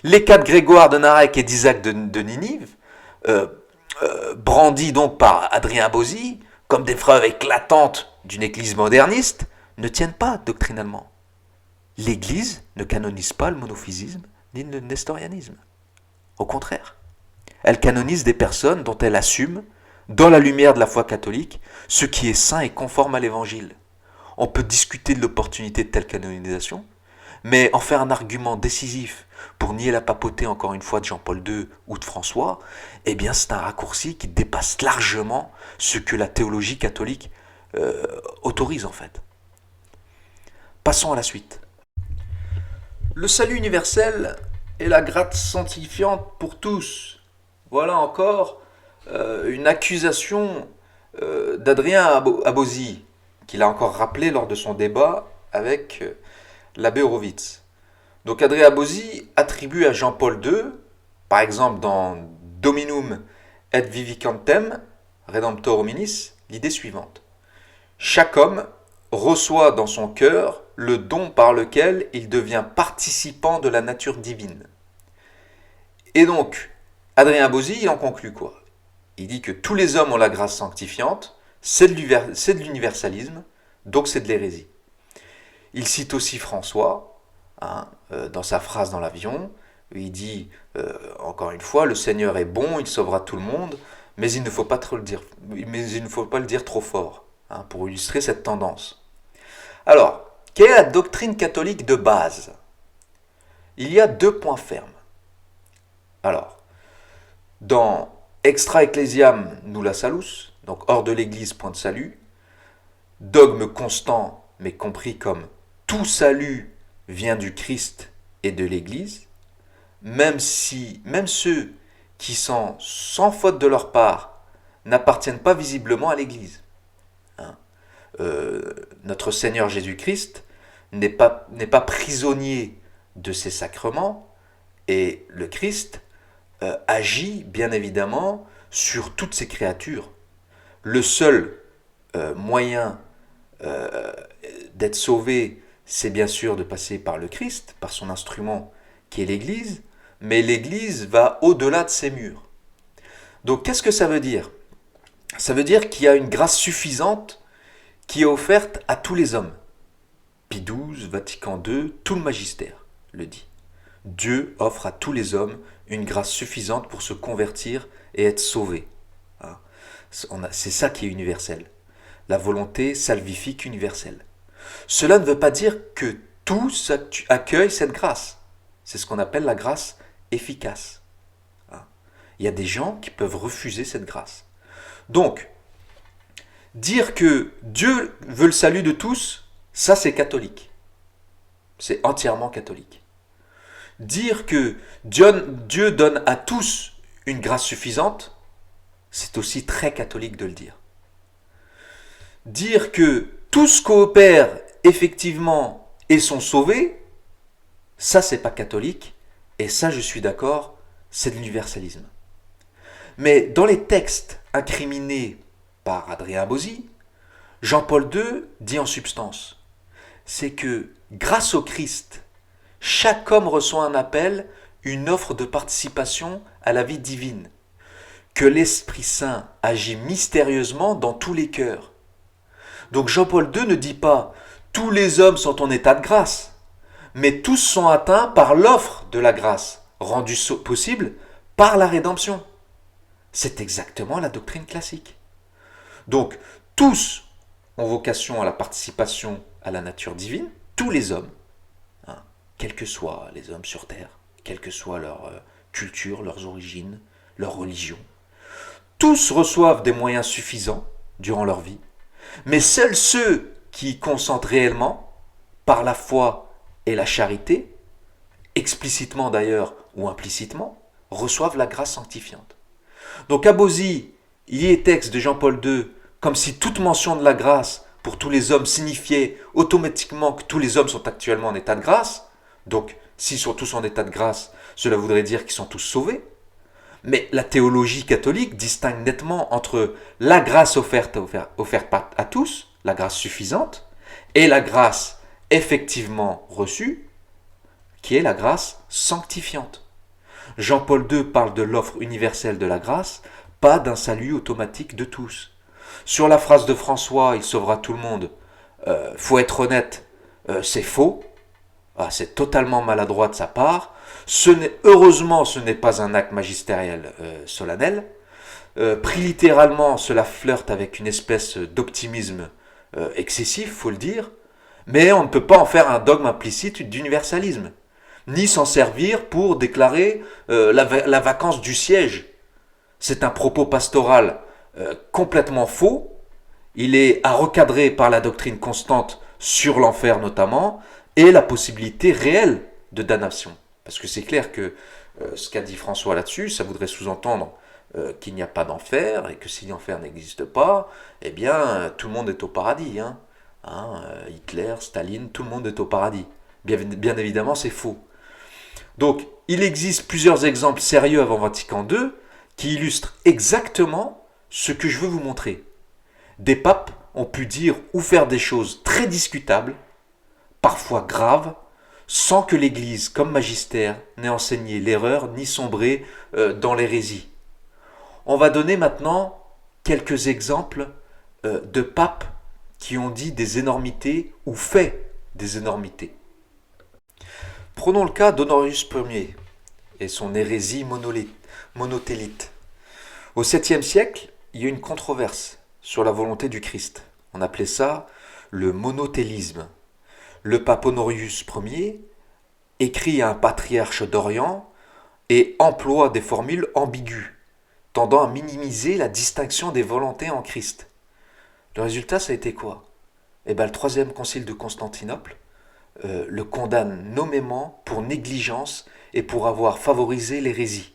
Les cas de Grégoire de Narek et d'Isaac de Ninive, euh, brandis donc par Adrien Bauzy, comme des preuves éclatantes d'une église moderniste, ne tiennent pas doctrinalement. L'Église ne canonise pas le monophysisme ni le nestorianisme. Au contraire, elle canonise des personnes dont elle assume, dans la lumière de la foi catholique, ce qui est saint et conforme à l'Évangile. On peut discuter de l'opportunité de telle canonisation, mais en faire un argument décisif pour nier la papauté, encore une fois, de Jean-Paul II ou de François, eh bien c'est un raccourci qui dépasse largement ce que la théologie catholique autorise en fait. Passons à la suite. Le salut universel est la grâce sanctifiante pour tous. Voilà encore une accusation d'Adrien Abozy, qu'il a encore rappelé lors de son débat avec l'abbé Horowitz. Donc Adrien Abozy attribue à Jean-Paul II, par exemple dans Dominum et Vivicantem, Redemptor hominis, l'idée suivante. Chaque homme reçoit dans son cœur le don par lequel il devient participant de la nature divine. Et donc, Adrien Abozy, il en conclut quoi? Il dit que tous les hommes ont la grâce sanctifiante, c'est de l'universalisme, donc c'est de l'hérésie. Il cite aussi François, dans sa phrase dans l'avion, où il dit, encore une fois, le Seigneur est bon, il sauvera tout le monde, mais il ne faut pas le dire trop fort, pour illustrer cette tendance. Alors, quelle est la doctrine catholique de base? Il y a 2 points fermes. Alors, dans Extra Ecclesiam nulla salus, donc hors de l'Église, point de salut, dogme constant, mais compris comme tout salut vient du Christ et de l'Église, même ceux qui sont sans faute de leur part n'appartiennent pas visiblement à l'Église. Notre Seigneur Jésus-Christ n'est pas prisonnier de ses sacrements, et le Christ agit bien évidemment sur toutes ses créatures. Le seul moyen d'être sauvé, c'est bien sûr de passer par le Christ, par son instrument qui est l'Église, mais l'Église va au-delà de ses murs. Donc qu'est-ce que ça veut dire? Ça veut dire qu'il y a une grâce suffisante qui est offerte à tous les hommes. Pie XII, Vatican II, tout le magistère le dit. Dieu offre à tous les hommes une grâce suffisante pour se convertir et être sauvés. C'est ça qui est universel. La volonté salvifique universelle. Cela ne veut pas dire que tous accueillent cette grâce. C'est ce qu'on appelle la grâce efficace. Il y a des gens qui peuvent refuser cette grâce. Donc, dire que Dieu veut le salut de tous, ça c'est catholique. C'est entièrement catholique. Dire que Dieu donne à tous une grâce suffisante, c'est aussi très catholique de le dire. Dire que tous coopèrent effectivement et sont sauvés, ça c'est pas catholique, et ça je suis d'accord, c'est de l'universalisme. Mais dans les textes incriminés par Adrien Abozy, Jean-Paul II dit en substance, c'est que grâce au Christ, chaque homme reçoit un appel, une offre de participation à la vie divine, que l'Esprit Saint agit mystérieusement dans tous les cœurs. Donc Jean-Paul II ne dit pas « tous les hommes sont en état de grâce », mais tous sont atteints par l'offre de la grâce, rendue possible par la rédemption. C'est exactement la doctrine classique. Donc, tous ont vocation à la participation à la nature divine, tous les hommes, quels que soient les hommes sur terre, quelle que soit leur culture, leurs origines, leur religion. Tous reçoivent des moyens suffisants durant leur vie, mais seuls ceux qui y consentent réellement, par la foi et la charité, explicitement d'ailleurs ou implicitement, reçoivent la grâce sanctifiante. Donc Abozy, il y est texte de Jean-Paul II, comme si toute mention de la grâce pour tous les hommes signifiait automatiquement que tous les hommes sont actuellement en état de grâce. Donc, s'ils sont tous en état de grâce, cela voudrait dire qu'ils sont tous sauvés. Mais la théologie catholique distingue nettement entre la grâce offerte à tous, la grâce suffisante, et la grâce effectivement reçue, qui est la grâce sanctifiante. Jean-Paul II parle de l'offre universelle de la grâce, pas d'un salut automatique de tous. Sur la phrase de François, il sauvera tout le monde, faut être honnête, c'est faux, c'est totalement maladroit de sa part. Heureusement, ce n'est pas un acte magistériel solennel. Pris littéralement, cela flirte avec une espèce d'optimisme excessif, faut le dire, mais on ne peut pas en faire un dogme implicite d'universalisme, ni s'en servir pour déclarer la vacance du siège. C'est un propos pastoral complètement faux. Il est à recadrer par la doctrine constante sur l'enfer notamment, et la possibilité réelle de damnation. Parce que c'est clair que ce qu'a dit François là-dessus, ça voudrait sous-entendre qu'il n'y a pas d'enfer, et que si l'enfer n'existe pas, eh bien tout le monde est au paradis. Hitler, Staline, tout le monde est au paradis. Bien évidemment, c'est faux. Donc, il existe plusieurs exemples sérieux avant Vatican II qui illustrent exactement ce que je veux vous montrer. Des papes ont pu dire ou faire des choses très discutables, parfois graves, sans que l'Église, comme magistère, n'ait enseigné l'erreur ni sombré dans l'hérésie. On va donner maintenant quelques exemples de papes qui ont dit des énormités ou fait des énormités. Prenons le cas d'Honorius Ier et son hérésie monotélite. Au 7e siècle, il y a eu une controverse sur la volonté du Christ. On appelait ça le monothélisme. Le pape Honorius Ier écrit à un patriarche d'Orient et emploie des formules ambiguës, tendant à minimiser la distinction des volontés en Christ. Le résultat, ça a été quoi ? Le 3e concile de Constantinople le condamne nommément pour négligence et pour avoir favorisé l'hérésie.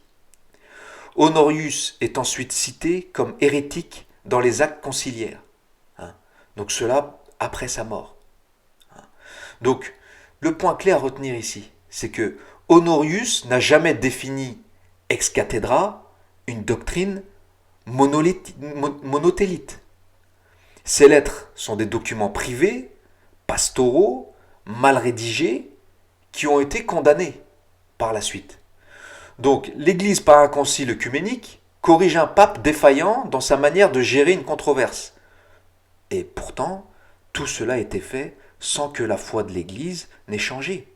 Honorius est ensuite cité comme hérétique dans les actes conciliaires. Donc cela après sa mort. Donc le point clé à retenir ici, c'est que Honorius n'a jamais défini ex cathedra une doctrine monotélite. Ces lettres sont des documents privés, pastoraux, mal rédigés, qui ont été condamnés par la suite. Donc l'Église, par un concile œcuménique, corrige un pape défaillant dans sa manière de gérer une controverse. Et pourtant, tout cela a été fait sans que la foi de l'Église n'ait changé.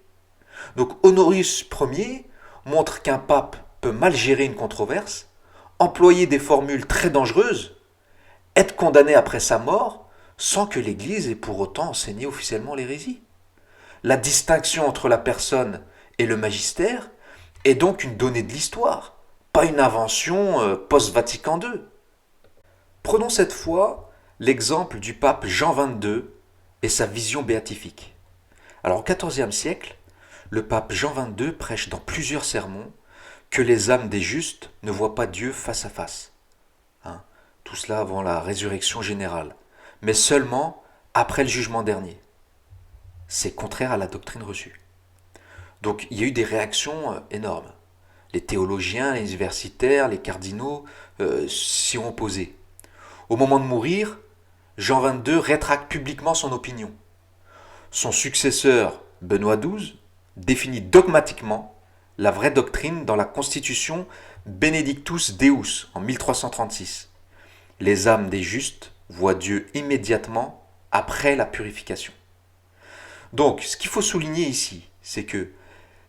Donc Honorius Ier montre qu'un pape peut mal gérer une controverse, employer des formules très dangereuses, être condamné après sa mort, sans que l'Église ait pour autant enseigné officiellement l'hérésie. La distinction entre la personne et le magistère est donc une donnée de l'histoire, pas une invention post-Vatican II. Prenons cette fois l'exemple du pape Jean XXII et sa vision béatifique. Alors au XIVe siècle, le pape Jean XXII prêche dans plusieurs sermons que les âmes des justes ne voient pas Dieu face à face. Tout cela avant la résurrection générale, mais seulement après le jugement dernier. C'est contraire à la doctrine reçue. Donc il y a eu des réactions énormes. Les théologiens, les universitaires, les cardinaux s'y ont opposés. Au moment de mourir, Jean XXII rétracte publiquement son opinion. Son successeur, Benoît XII, définit dogmatiquement la vraie doctrine dans la Constitution Benedictus Deus en 1336. Les âmes des justes voient Dieu immédiatement après la purification. Donc, ce qu'il faut souligner ici, c'est que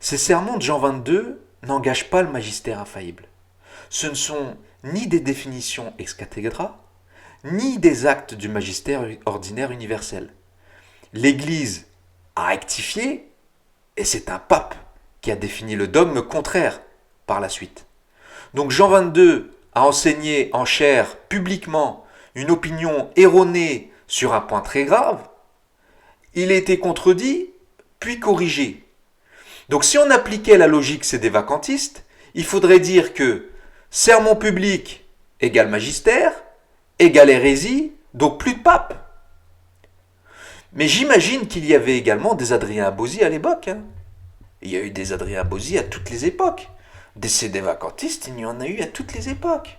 ces sermons de Jean XXII n'engagent pas le magistère infaillible. Ce ne sont ni des définitions ex cathedra, ni des actes du magistère ordinaire universel. L'Église a rectifié, et c'est un pape qui a défini le dogme contraire par la suite. Donc Jean XXII a enseigné en chair publiquement une opinion erronée sur un point très grave. Il a été contredit, puis corrigé. Donc si on appliquait la logique sédévacantiste, il faudrait dire que sermon public égale magistère, égale hérésie, donc plus de pape. Mais j'imagine qu'il y avait également des Adrien Abosi à l'époque. Il y a eu des Adrien Abosi à toutes les époques. Des sédévacantistes, il y en a eu à toutes les époques.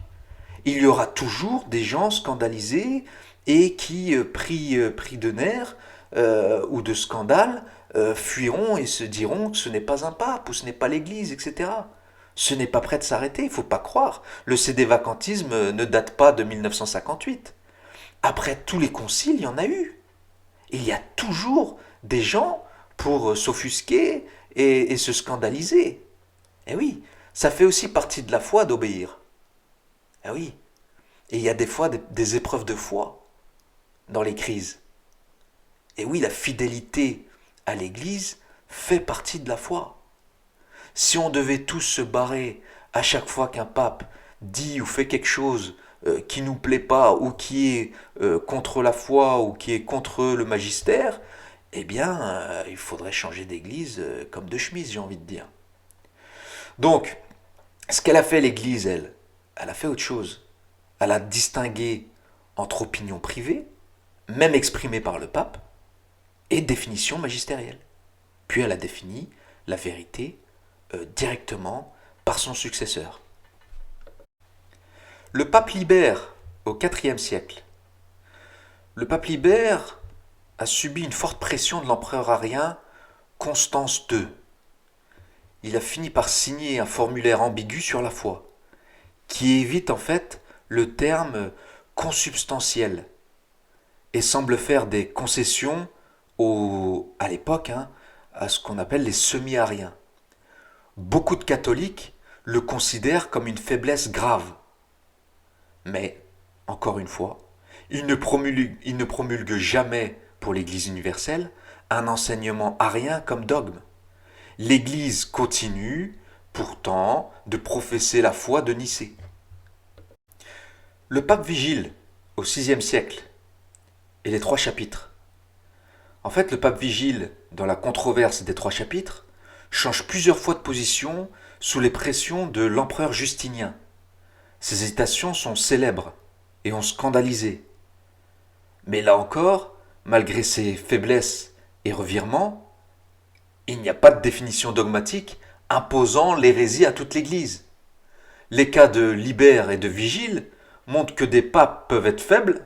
Il y aura toujours des gens scandalisés et qui, pris de nerfs, ou de scandale fuiront et se diront que ce n'est pas un pape ou ce n'est pas l'Église, etc. Ce n'est pas prêt de s'arrêter, il ne faut pas croire. Le sédévacantisme ne date pas de 1958. Après tous les conciles, il y en a eu. Il y a toujours des gens pour s'offusquer et se scandaliser. Eh oui, ça fait aussi partie de la foi d'obéir. Eh oui, et il y a des fois des épreuves de foi dans les crises. Et oui, la fidélité à l'Église fait partie de la foi. Si on devait tous se barrer à chaque fois qu'un pape dit ou fait quelque chose qui nous plaît pas ou qui est contre la foi ou qui est contre le magistère, eh bien, il faudrait changer d'église comme de chemise, j'ai envie de dire. Donc, ce qu'elle a fait l'Église, elle a fait autre chose. Elle a distingué entre opinion privée, même exprimée par le pape, et définition magistérielle. Puis elle a défini la vérité directement par son successeur. Le pape Libère, au IVe siècle, le pape Libère a subi une forte pression de l'empereur arien Constance II. Il a fini par signer un formulaire ambigu sur la foi, qui évite en fait le terme consubstantiel et semble faire des concessions à l'époque à ce qu'on appelle les semi-ariens. Beaucoup de catholiques le considèrent comme une faiblesse grave. Mais, encore une fois, il ne promulgue jamais pour l'Église universelle un enseignement arien comme dogme. L'Église continue, pourtant, de professer la foi de Nicée. Le pape Vigile, au VIe siècle, et les 3 chapitres. En fait, le pape Vigile, dans la controverse des 3 chapitres, change plusieurs fois de position sous les pressions de l'empereur Justinien. Ces hésitations sont célèbres et ont scandalisé. Mais là encore, malgré ses faiblesses et revirements, il n'y a pas de définition dogmatique imposant l'hérésie à toute l'Église. Les cas de Libère et de Vigile montrent que des papes peuvent être faibles,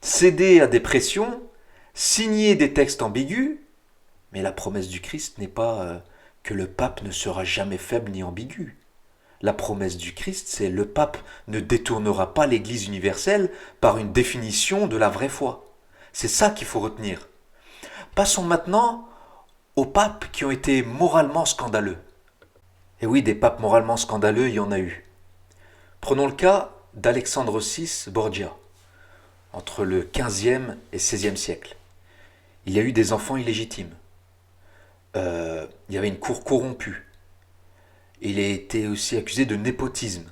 céder à des pressions, signer des textes ambigus, mais la promesse du Christ n'est pas que le pape ne sera jamais faible ni ambigu. La promesse du Christ, c'est le pape ne détournera pas l'Église universelle par une définition de la vraie foi. C'est ça qu'il faut retenir. Passons maintenant aux papes qui ont été moralement scandaleux. Et oui, des papes moralement scandaleux, il y en a eu. Prenons le cas d'Alexandre VI Borgia, entre le XVe et XVIe siècle. Il y a eu des enfants illégitimes. Il y avait une cour corrompue. Il a été aussi accusé de népotisme.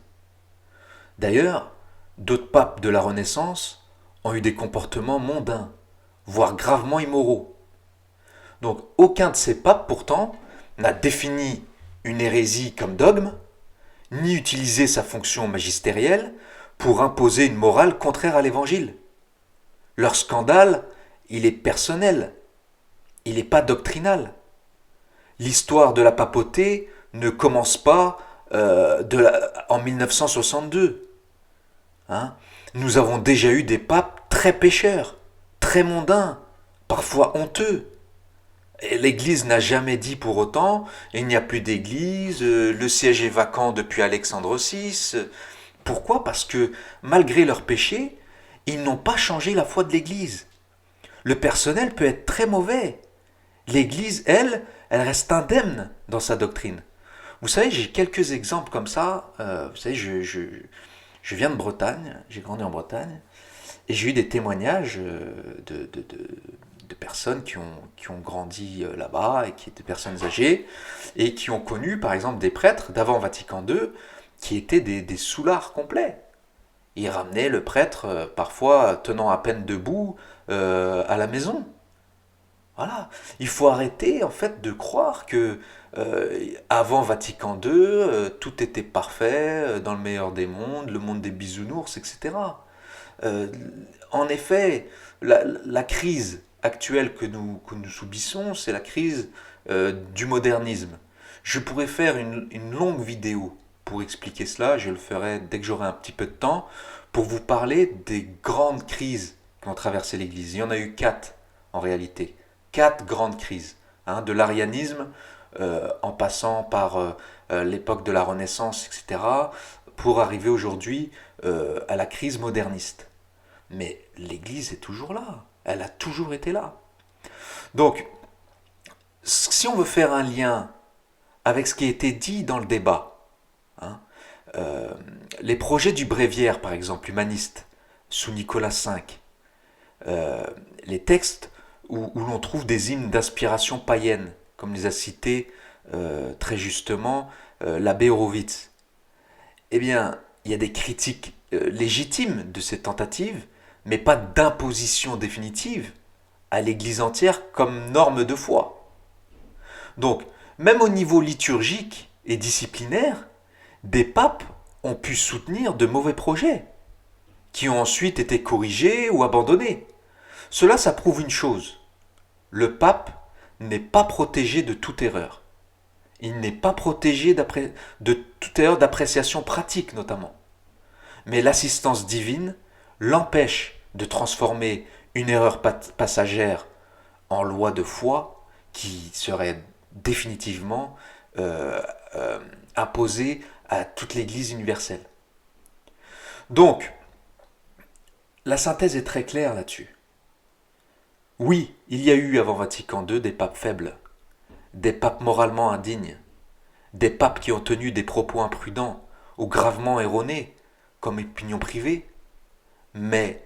D'ailleurs, d'autres papes de la Renaissance ont eu des comportements mondains, voire gravement immoraux. Donc aucun de ces papes, pourtant, n'a défini une hérésie comme dogme, ni utilisé sa fonction magistérielle pour imposer une morale contraire à l'Évangile. Leur scandale, il est personnel, il n'est pas doctrinal. L'histoire de la papauté ne commence pas en 1962. Nous avons déjà eu des papes très pécheurs, très mondains, parfois honteux. Et l'Église n'a jamais dit pour autant il n'y a plus d'Église, le siège est vacant depuis Alexandre VI. Pourquoi ? Parce que malgré leurs péchés, ils n'ont pas changé la foi de l'Église. Le personnel peut être très mauvais. L'Église, elle reste indemne dans sa doctrine. Vous savez, j'ai quelques exemples comme ça. Vous savez, je viens de Bretagne, j'ai grandi en Bretagne, et j'ai eu des témoignages de personnes qui ont grandi là-bas, et qui étaient des personnes âgées, et qui ont connu, par exemple, des prêtres d'avant Vatican II, qui étaient des soulards complets. Ils ramenaient le prêtre, parfois tenant à peine debout, à la maison. Voilà, il faut arrêter en fait de croire que avant Vatican II, tout était parfait, dans le meilleur des mondes, le monde des bisounours, etc. Euh, En effet, la crise actuelle que nous subissons, c'est la crise du modernisme. Je pourrais faire une longue vidéo pour expliquer cela, je le ferai dès que j'aurai un petit peu de temps, pour vous parler des grandes crises qui ont traversé l'Église. Il y en a eu 4 en réalité. 4 grandes crises, hein, de l'arianisme en passant par l'époque de la Renaissance, etc., pour arriver aujourd'hui à la crise moderniste. Mais l'Église est toujours là, elle a toujours été là. Donc, si on veut faire un lien avec ce qui a été dit dans le débat, hein, les projets du bréviaire, par exemple, humaniste, sous Nicolas V, les textes où l'on trouve des hymnes d'inspiration païenne, comme les a cités très justement l'abbé Horowitz, eh bien, il y a des critiques légitimes de ces tentatives, mais pas d'imposition définitive à l'Église entière comme norme de foi. Donc, même au niveau liturgique et disciplinaire, des papes ont pu soutenir de mauvais projets, qui ont ensuite été corrigés ou abandonnés. Cela, ça prouve une chose. Le pape n'est pas protégé de toute erreur. Il n'est pas protégé de toute erreur d'appréciation pratique notamment. Mais l'assistance divine l'empêche de transformer une erreur passagère en loi de foi qui serait définitivement euh, euh, imposée à toute l'Église universelle. Donc, la synthèse est très claire là-dessus. Oui, il y a eu avant Vatican II des papes faibles, des papes moralement indignes, des papes qui ont tenu des propos imprudents ou gravement erronés, comme opinion privée, mais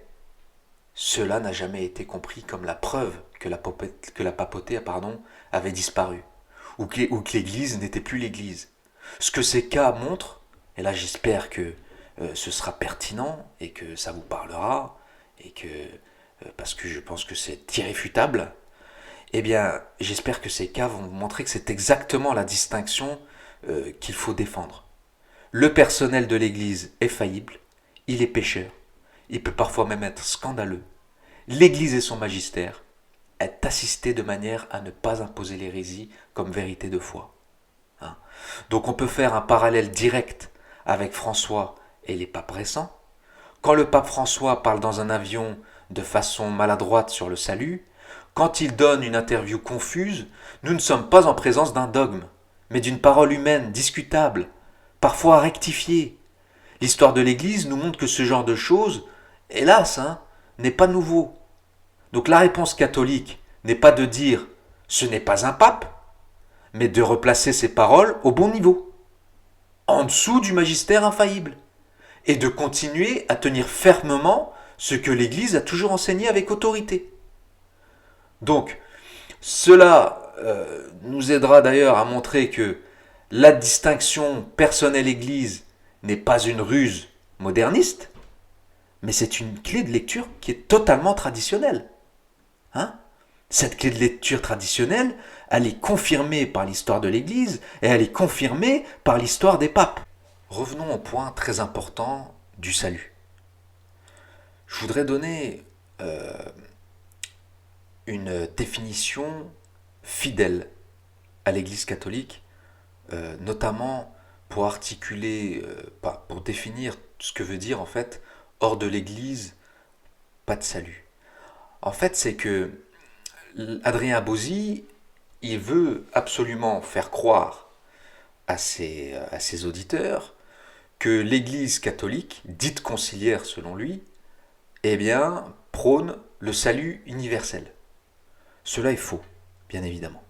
cela n'a jamais été compris comme la preuve que la papauté avait disparu, ou que l'Église n'était plus l'Église. Ce que ces cas montrent, et là j'espère que ce sera pertinent et que ça vous parlera, et que parce que je pense que c'est irréfutable, eh bien j'espère que ces cas vont vous montrer que c'est exactement la distinction qu'il faut défendre. Le personnel de l'Église est faillible, il est pécheur, il peut parfois même être scandaleux. L'Église et son magistère est assisté de manière à ne pas imposer l'hérésie comme vérité de foi. Hein. Donc on peut faire un parallèle direct avec François et les papes récents. Quand le pape François parle dans un avion de façon maladroite sur le salut, quand il donne une interview confuse, nous ne sommes pas en présence d'un dogme, mais d'une parole humaine discutable, parfois rectifiée. L'histoire de l'Église nous montre que ce genre de choses, hélas, n'est pas nouveau. Donc la réponse catholique n'est pas de dire ce n'est pas un pape, mais de replacer ses paroles au bon niveau, en dessous du magistère infaillible, et de continuer à tenir fermement ce que l'Église a toujours enseigné avec autorité. Donc, cela nous aidera d'ailleurs à montrer que la distinction personnel-Église n'est pas une ruse moderniste, mais c'est une clé de lecture qui est totalement traditionnelle. Hein? Cette clé de lecture traditionnelle, elle est confirmée par l'histoire de l'Église et elle est confirmée par l'histoire des papes. Revenons au point très important du salut. Je voudrais donner une définition fidèle à l'Église catholique, notamment pour articuler, pour définir ce que veut dire en fait, hors de l'Église, pas de salut. En fait, c'est que Adrien Bauzy, il veut absolument faire croire à ses auditeurs que l'Église catholique, dite conciliaire selon lui, eh bien, prône le salut universel. Cela est faux, bien évidemment.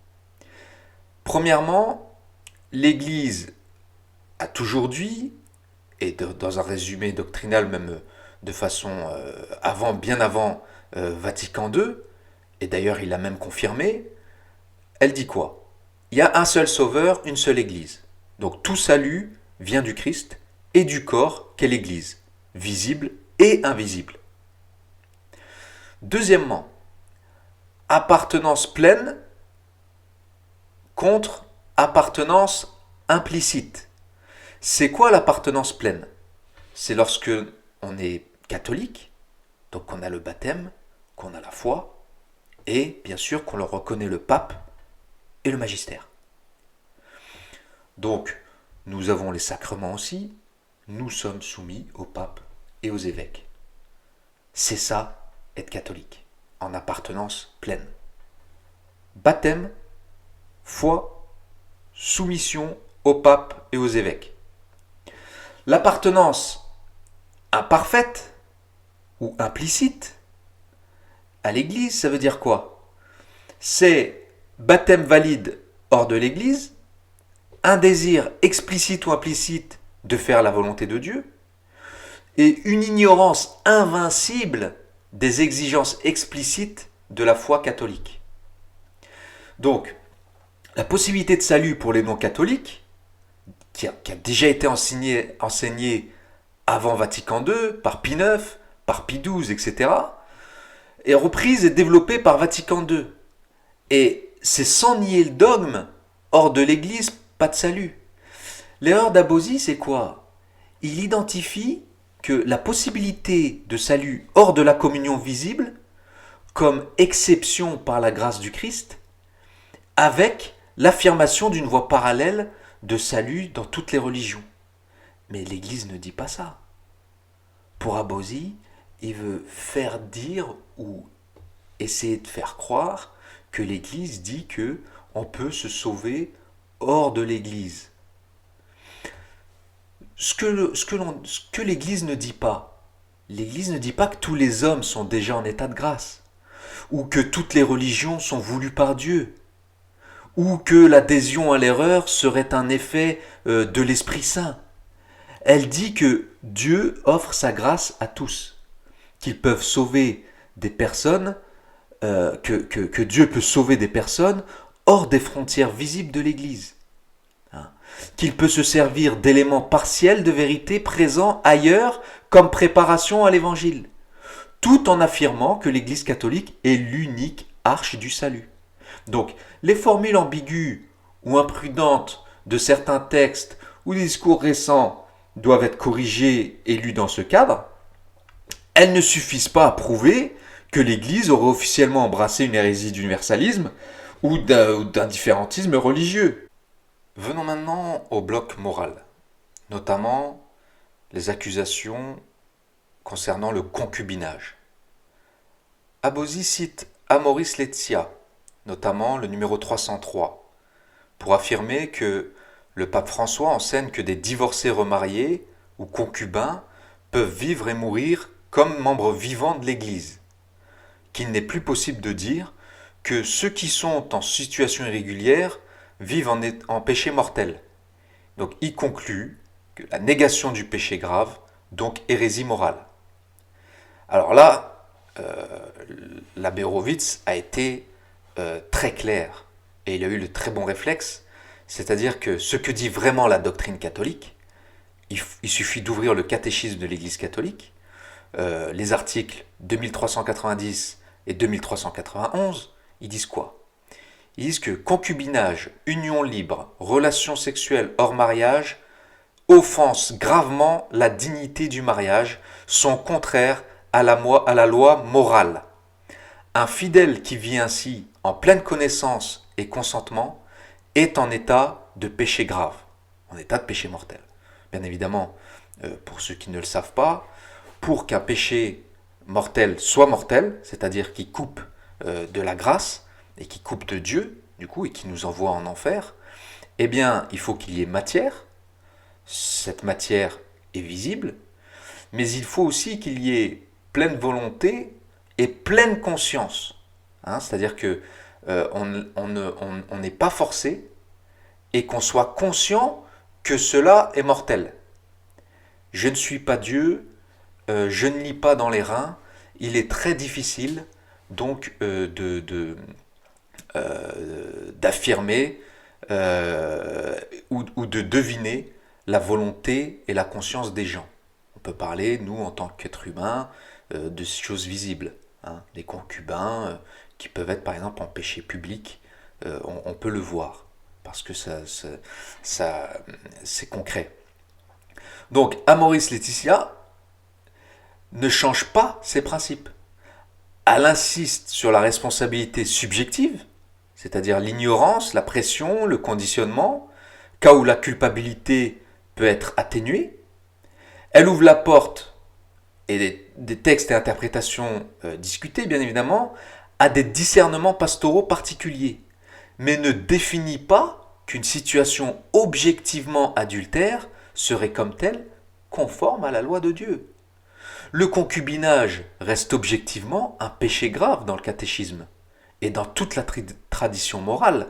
Premièrement, l'Église a toujours dit, et dans un résumé doctrinal même de façon bien avant Vatican II, et d'ailleurs il l'a même confirmé, elle dit quoi? Il y a un seul sauveur, une seule Église. Donc tout salut vient du Christ et du corps qu'est l'Église, visible et invisible. Deuxièmement, appartenance pleine contre appartenance implicite. C'est quoi l'appartenance pleine? C'est lorsque on est catholique, donc qu'on a le baptême, qu'on a la foi, et bien sûr qu'on leur reconnaît le pape et le magistère. Donc, nous avons les sacrements aussi, nous sommes soumis au pape et aux évêques. C'est ça, être catholique. en appartenance pleine. Baptême, foi, soumission au pape et aux évêques. L'appartenance imparfaite ou implicite à l'Église, ça veut dire quoi? C'est baptême valide hors de l'Église, un désir explicite ou implicite de faire la volonté de Dieu, et une ignorance invincible des exigences explicites de la foi catholique. Donc, la possibilité de salut pour les non-catholiques, qui a déjà été enseignée avant Vatican II, par Pie IX, par Pie XII, etc., est reprise et développée par Vatican II. Et c'est sans nier le dogme, hors de l'Église, pas de salut. L'erreur d'Abosi, c'est quoi? Il identifie que la possibilité de salut hors de la communion visible comme exception par la grâce du Christ, avec l'affirmation d'une voie parallèle de salut dans toutes les religions. Mais l'Église ne dit pas ça. Pour Abosi, il veut faire dire ou essayer de faire croire que l'Église dit que on peut se sauver hors de l'Église. Ce que l'Église ne dit pas, l'Église ne dit pas que tous les hommes sont déjà en état de grâce, ou que toutes les religions sont voulues par Dieu, ou que l'adhésion à l'erreur serait un effet de l'Esprit Saint. Elle dit que Dieu offre sa grâce à tous, qu'ils peuvent sauver des personnes, que Dieu peut sauver des personnes hors des frontières visibles de l'Église. Qu'il peut se servir d'éléments partiels de vérité présents ailleurs comme préparation à l'Évangile, tout en affirmant que l'Église catholique est l'unique arche du salut. Donc, les formules ambiguës ou imprudentes de certains textes ou discours récents doivent être corrigées et lues dans ce cadre. Elles ne suffisent pas à prouver que l'Église aurait officiellement embrassé une hérésie d'universalisme ou d'un différentisme religieux. Venons maintenant au bloc moral, notamment les accusations concernant le concubinage. Abosi cite Amoris Laetitia, notamment le numéro 303, pour affirmer que le pape François enseigne que des divorcés remariés ou concubins peuvent vivre et mourir comme membres vivants de l'Église, qu'il n'est plus possible de dire que ceux qui sont en situation irrégulière vivent en péché mortel. Donc il conclut que la négation du péché grave, donc hérésie morale. Alors là, l'abbé Horowitz a été très clair et il a eu le très bon réflexe, c'est-à-dire que ce que dit vraiment la doctrine catholique, il suffit d'ouvrir le catéchisme de l'Église catholique, les articles 2390 et 2391, ils disent quoi? Ils disent que concubinage, union libre, relations sexuelles hors mariage offensent gravement la dignité du mariage, sont contraires à la loi morale. Un fidèle qui vit ainsi en pleine connaissance et consentement est en état de péché grave, en état de péché mortel. Bien évidemment, pour ceux qui ne le savent pas, pour qu'un péché mortel soit mortel, c'est-à-dire qui coupe de la grâce, et qui coupe de Dieu, du coup, et qui nous envoie en enfer, eh bien, il faut qu'il y ait matière. Cette matière est visible, mais il faut aussi qu'il y ait pleine volonté et pleine conscience. C'est-à-dire que on n'est pas forcé et qu'on soit conscient que cela est mortel. Je ne suis pas Dieu, je ne lis pas dans les reins, il est très difficile donc d'affirmer ou de deviner la volonté et la conscience des gens. On peut parler, nous, en tant qu'êtres humains, de choses visibles. Des concubins qui peuvent être, par exemple, en péché public, on peut le voir, parce que ça c'est concret. Donc, Amoris Laetitia ne change pas ses principes. Elle insiste sur la responsabilité subjective, c'est-à-dire l'ignorance, la pression, le conditionnement, cas où la culpabilité peut être atténuée. Elle ouvre la porte et des textes et interprétations discutés, bien évidemment, a des discernements pastoraux particuliers, mais ne définit pas qu'une situation objectivement adultère serait comme telle conforme à la loi de Dieu. Le concubinage reste objectivement un péché grave dans le catéchisme et dans toute la tradition morale.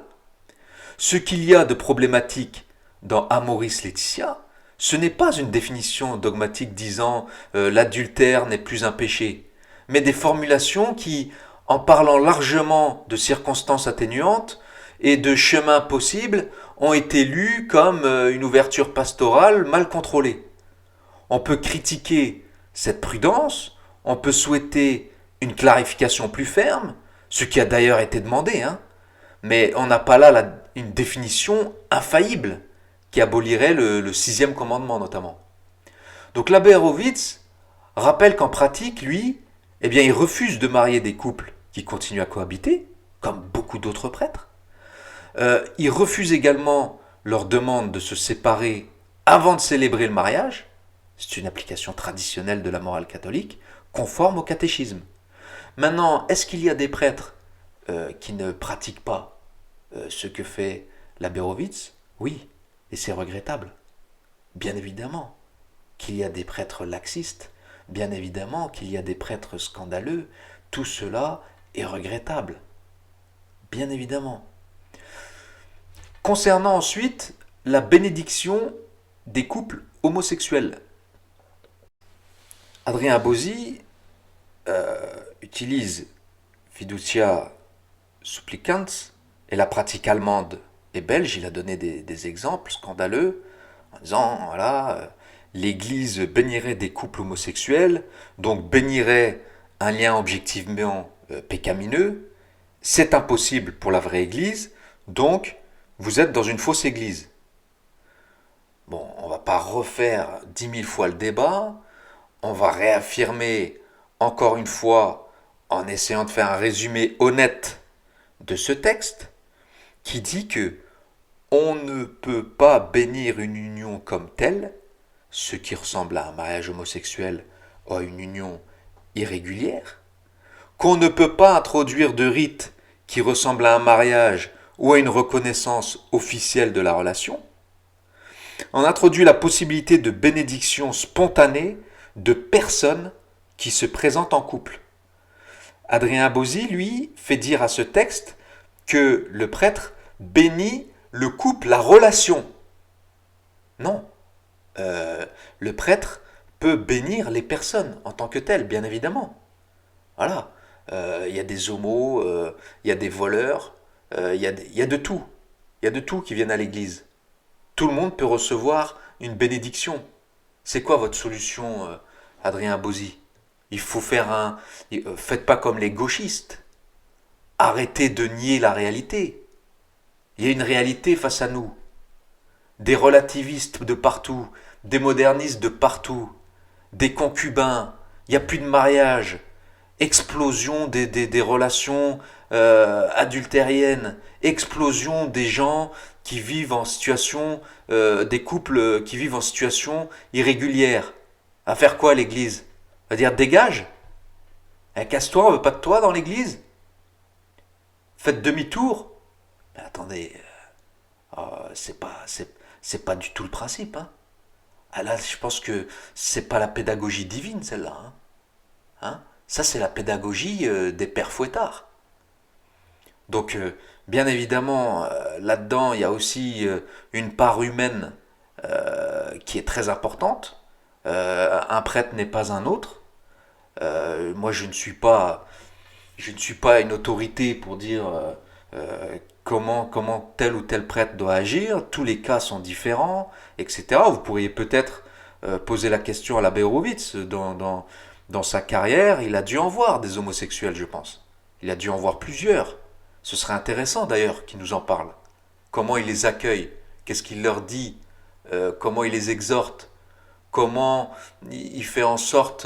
Ce qu'il y a de problématique dans Amoris Laetitia, ce n'est pas une définition dogmatique disant l'adultère n'est plus un péché, mais des formulations qui, en parlant largement de circonstances atténuantes et de chemins possibles, ont été lues comme une ouverture pastorale mal contrôlée. On peut critiquer cette prudence, on peut souhaiter une clarification plus ferme, ce qui a d'ailleurs été demandé, hein, mais on n'a pas là une définition infaillible qui abolirait le sixième commandement notamment. Donc l'abbé Horowitz rappelle qu'en pratique, lui, eh bien, il refuse de marier des couples qui continuent à cohabiter, comme beaucoup d'autres prêtres. Il refuse également leur demande de se séparer avant de célébrer le mariage. C'est une application traditionnelle de la morale catholique, conforme au catéchisme. Maintenant, est-ce qu'il y a des prêtres qui ne pratiquent pas ce que fait l'abbé Horowitz? Oui, et c'est regrettable. Bien évidemment qu'il y a des prêtres laxistes, bien évidemment qu'il y a des prêtres scandaleux, tout cela est regrettable. Bien évidemment. Concernant ensuite la bénédiction des couples homosexuels. Adrien Abosi utilise fiducia supplicans et la pratique allemande et belge. Il a donné des exemples scandaleux en disant voilà, l'Église bénirait des couples homosexuels, donc bénirait un lien objectivement pécamineux. C'est impossible pour la vraie Église, donc vous êtes dans une fausse Église. Bon, on va pas refaire 10 000 fois le débat, on va réaffirmer encore une fois en essayant de faire un résumé honnête de ce texte qui dit que on ne peut pas bénir une union comme telle, ce qui ressemble à un mariage homosexuel ou à une union irrégulière, qu'on ne peut pas introduire de rite qui ressemble à un mariage ou à une reconnaissance officielle de la relation. On introduit la possibilité de bénédiction spontanée de personnes qui se présentent en couple. Adrien Abosi, lui, fait dire à ce texte que le prêtre bénit le couple, la relation. Non. Le prêtre peut bénir les personnes en tant que telles, bien évidemment. Voilà. Il y a des homos, il y a des voleurs, il y a de tout. Il y a de tout qui viennent à l'église. Tout le monde peut recevoir une bénédiction. C'est quoi votre solution, Adrien Abosi? Il faut faire un... Faites pas comme les gauchistes. Arrêtez de nier la réalité. Il y a une réalité face à nous. Des relativistes de partout, des modernistes de partout, des concubins, il n'y a plus de mariage, explosion des relations adultériennes, explosion des gens qui vivent en situation, des couples qui vivent en situation irrégulière. À faire quoi l'église? À dire dégage? Casse-toi, on veut pas de toi dans l'église? Faites demi-tour? Mais attendez, c'est pas du tout le principe. Hein. Ah là, je pense que c'est pas la pédagogie divine celle-là. Hein. Hein. Ça, c'est la pédagogie des pères fouettards. Donc, bien évidemment, là-dedans, il y a aussi une part humaine qui est très importante. Un prêtre n'est pas un autre. Moi, je ne suis pas une autorité pour dire comment tel ou tel prêtre doit agir. Tous les cas sont différents, etc. Vous pourriez peut-être poser la question à l'abbé Horowitz. Dans sa carrière, il a dû en voir des homosexuels, je pense. Il a dû en voir plusieurs. Ce serait intéressant d'ailleurs qu'il nous en parle. Comment il les accueille? Qu'est-ce qu'il leur dit? Comment il les exhorte? Comment il fait en sorte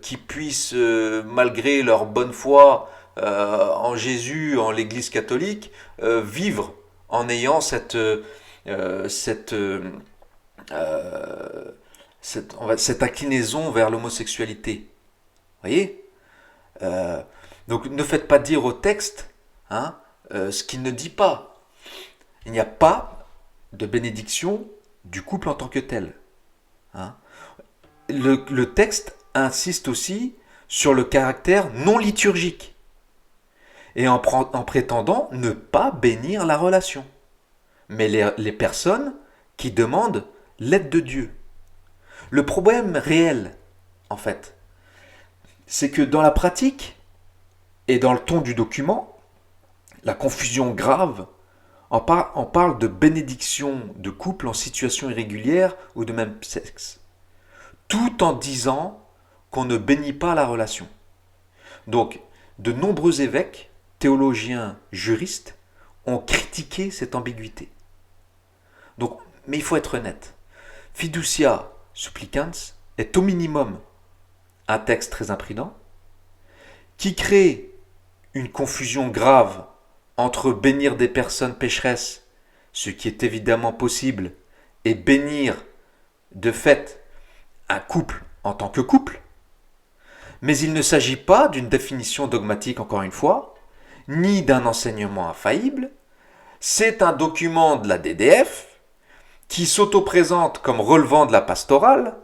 qu'ils puissent, malgré leur bonne foi en Jésus, en l'Église catholique, vivre en ayant cette cette inclinaison vers l'homosexualité. Vous voyez? Donc ne faites pas dire au texte hein, ce qu'il ne dit pas. Il n'y a pas de bénédiction du couple en tant que tel. Hein. Le texte insiste aussi sur le caractère non liturgique et en prétendant ne pas bénir la relation, mais les personnes qui demandent l'aide de Dieu. Le problème réel, en fait, c'est que dans la pratique et dans le ton du document, la confusion grave on parle de bénédiction de couple en situation irrégulière ou de même sexe, tout en disant qu'on ne bénit pas la relation. Donc, de nombreux évêques, théologiens, juristes ont critiqué cette ambiguïté. Donc, mais il faut être honnête. Fiducia supplicans est au minimum un texte très imprudent qui crée une confusion grave entre bénir des personnes pécheresses, ce qui est évidemment possible, et bénir de fait un couple en tant que couple. Mais il ne s'agit pas d'une définition dogmatique, encore une fois, ni d'un enseignement infaillible. C'est un document de la DDF qui s'auto-présente comme relevant de la pastorale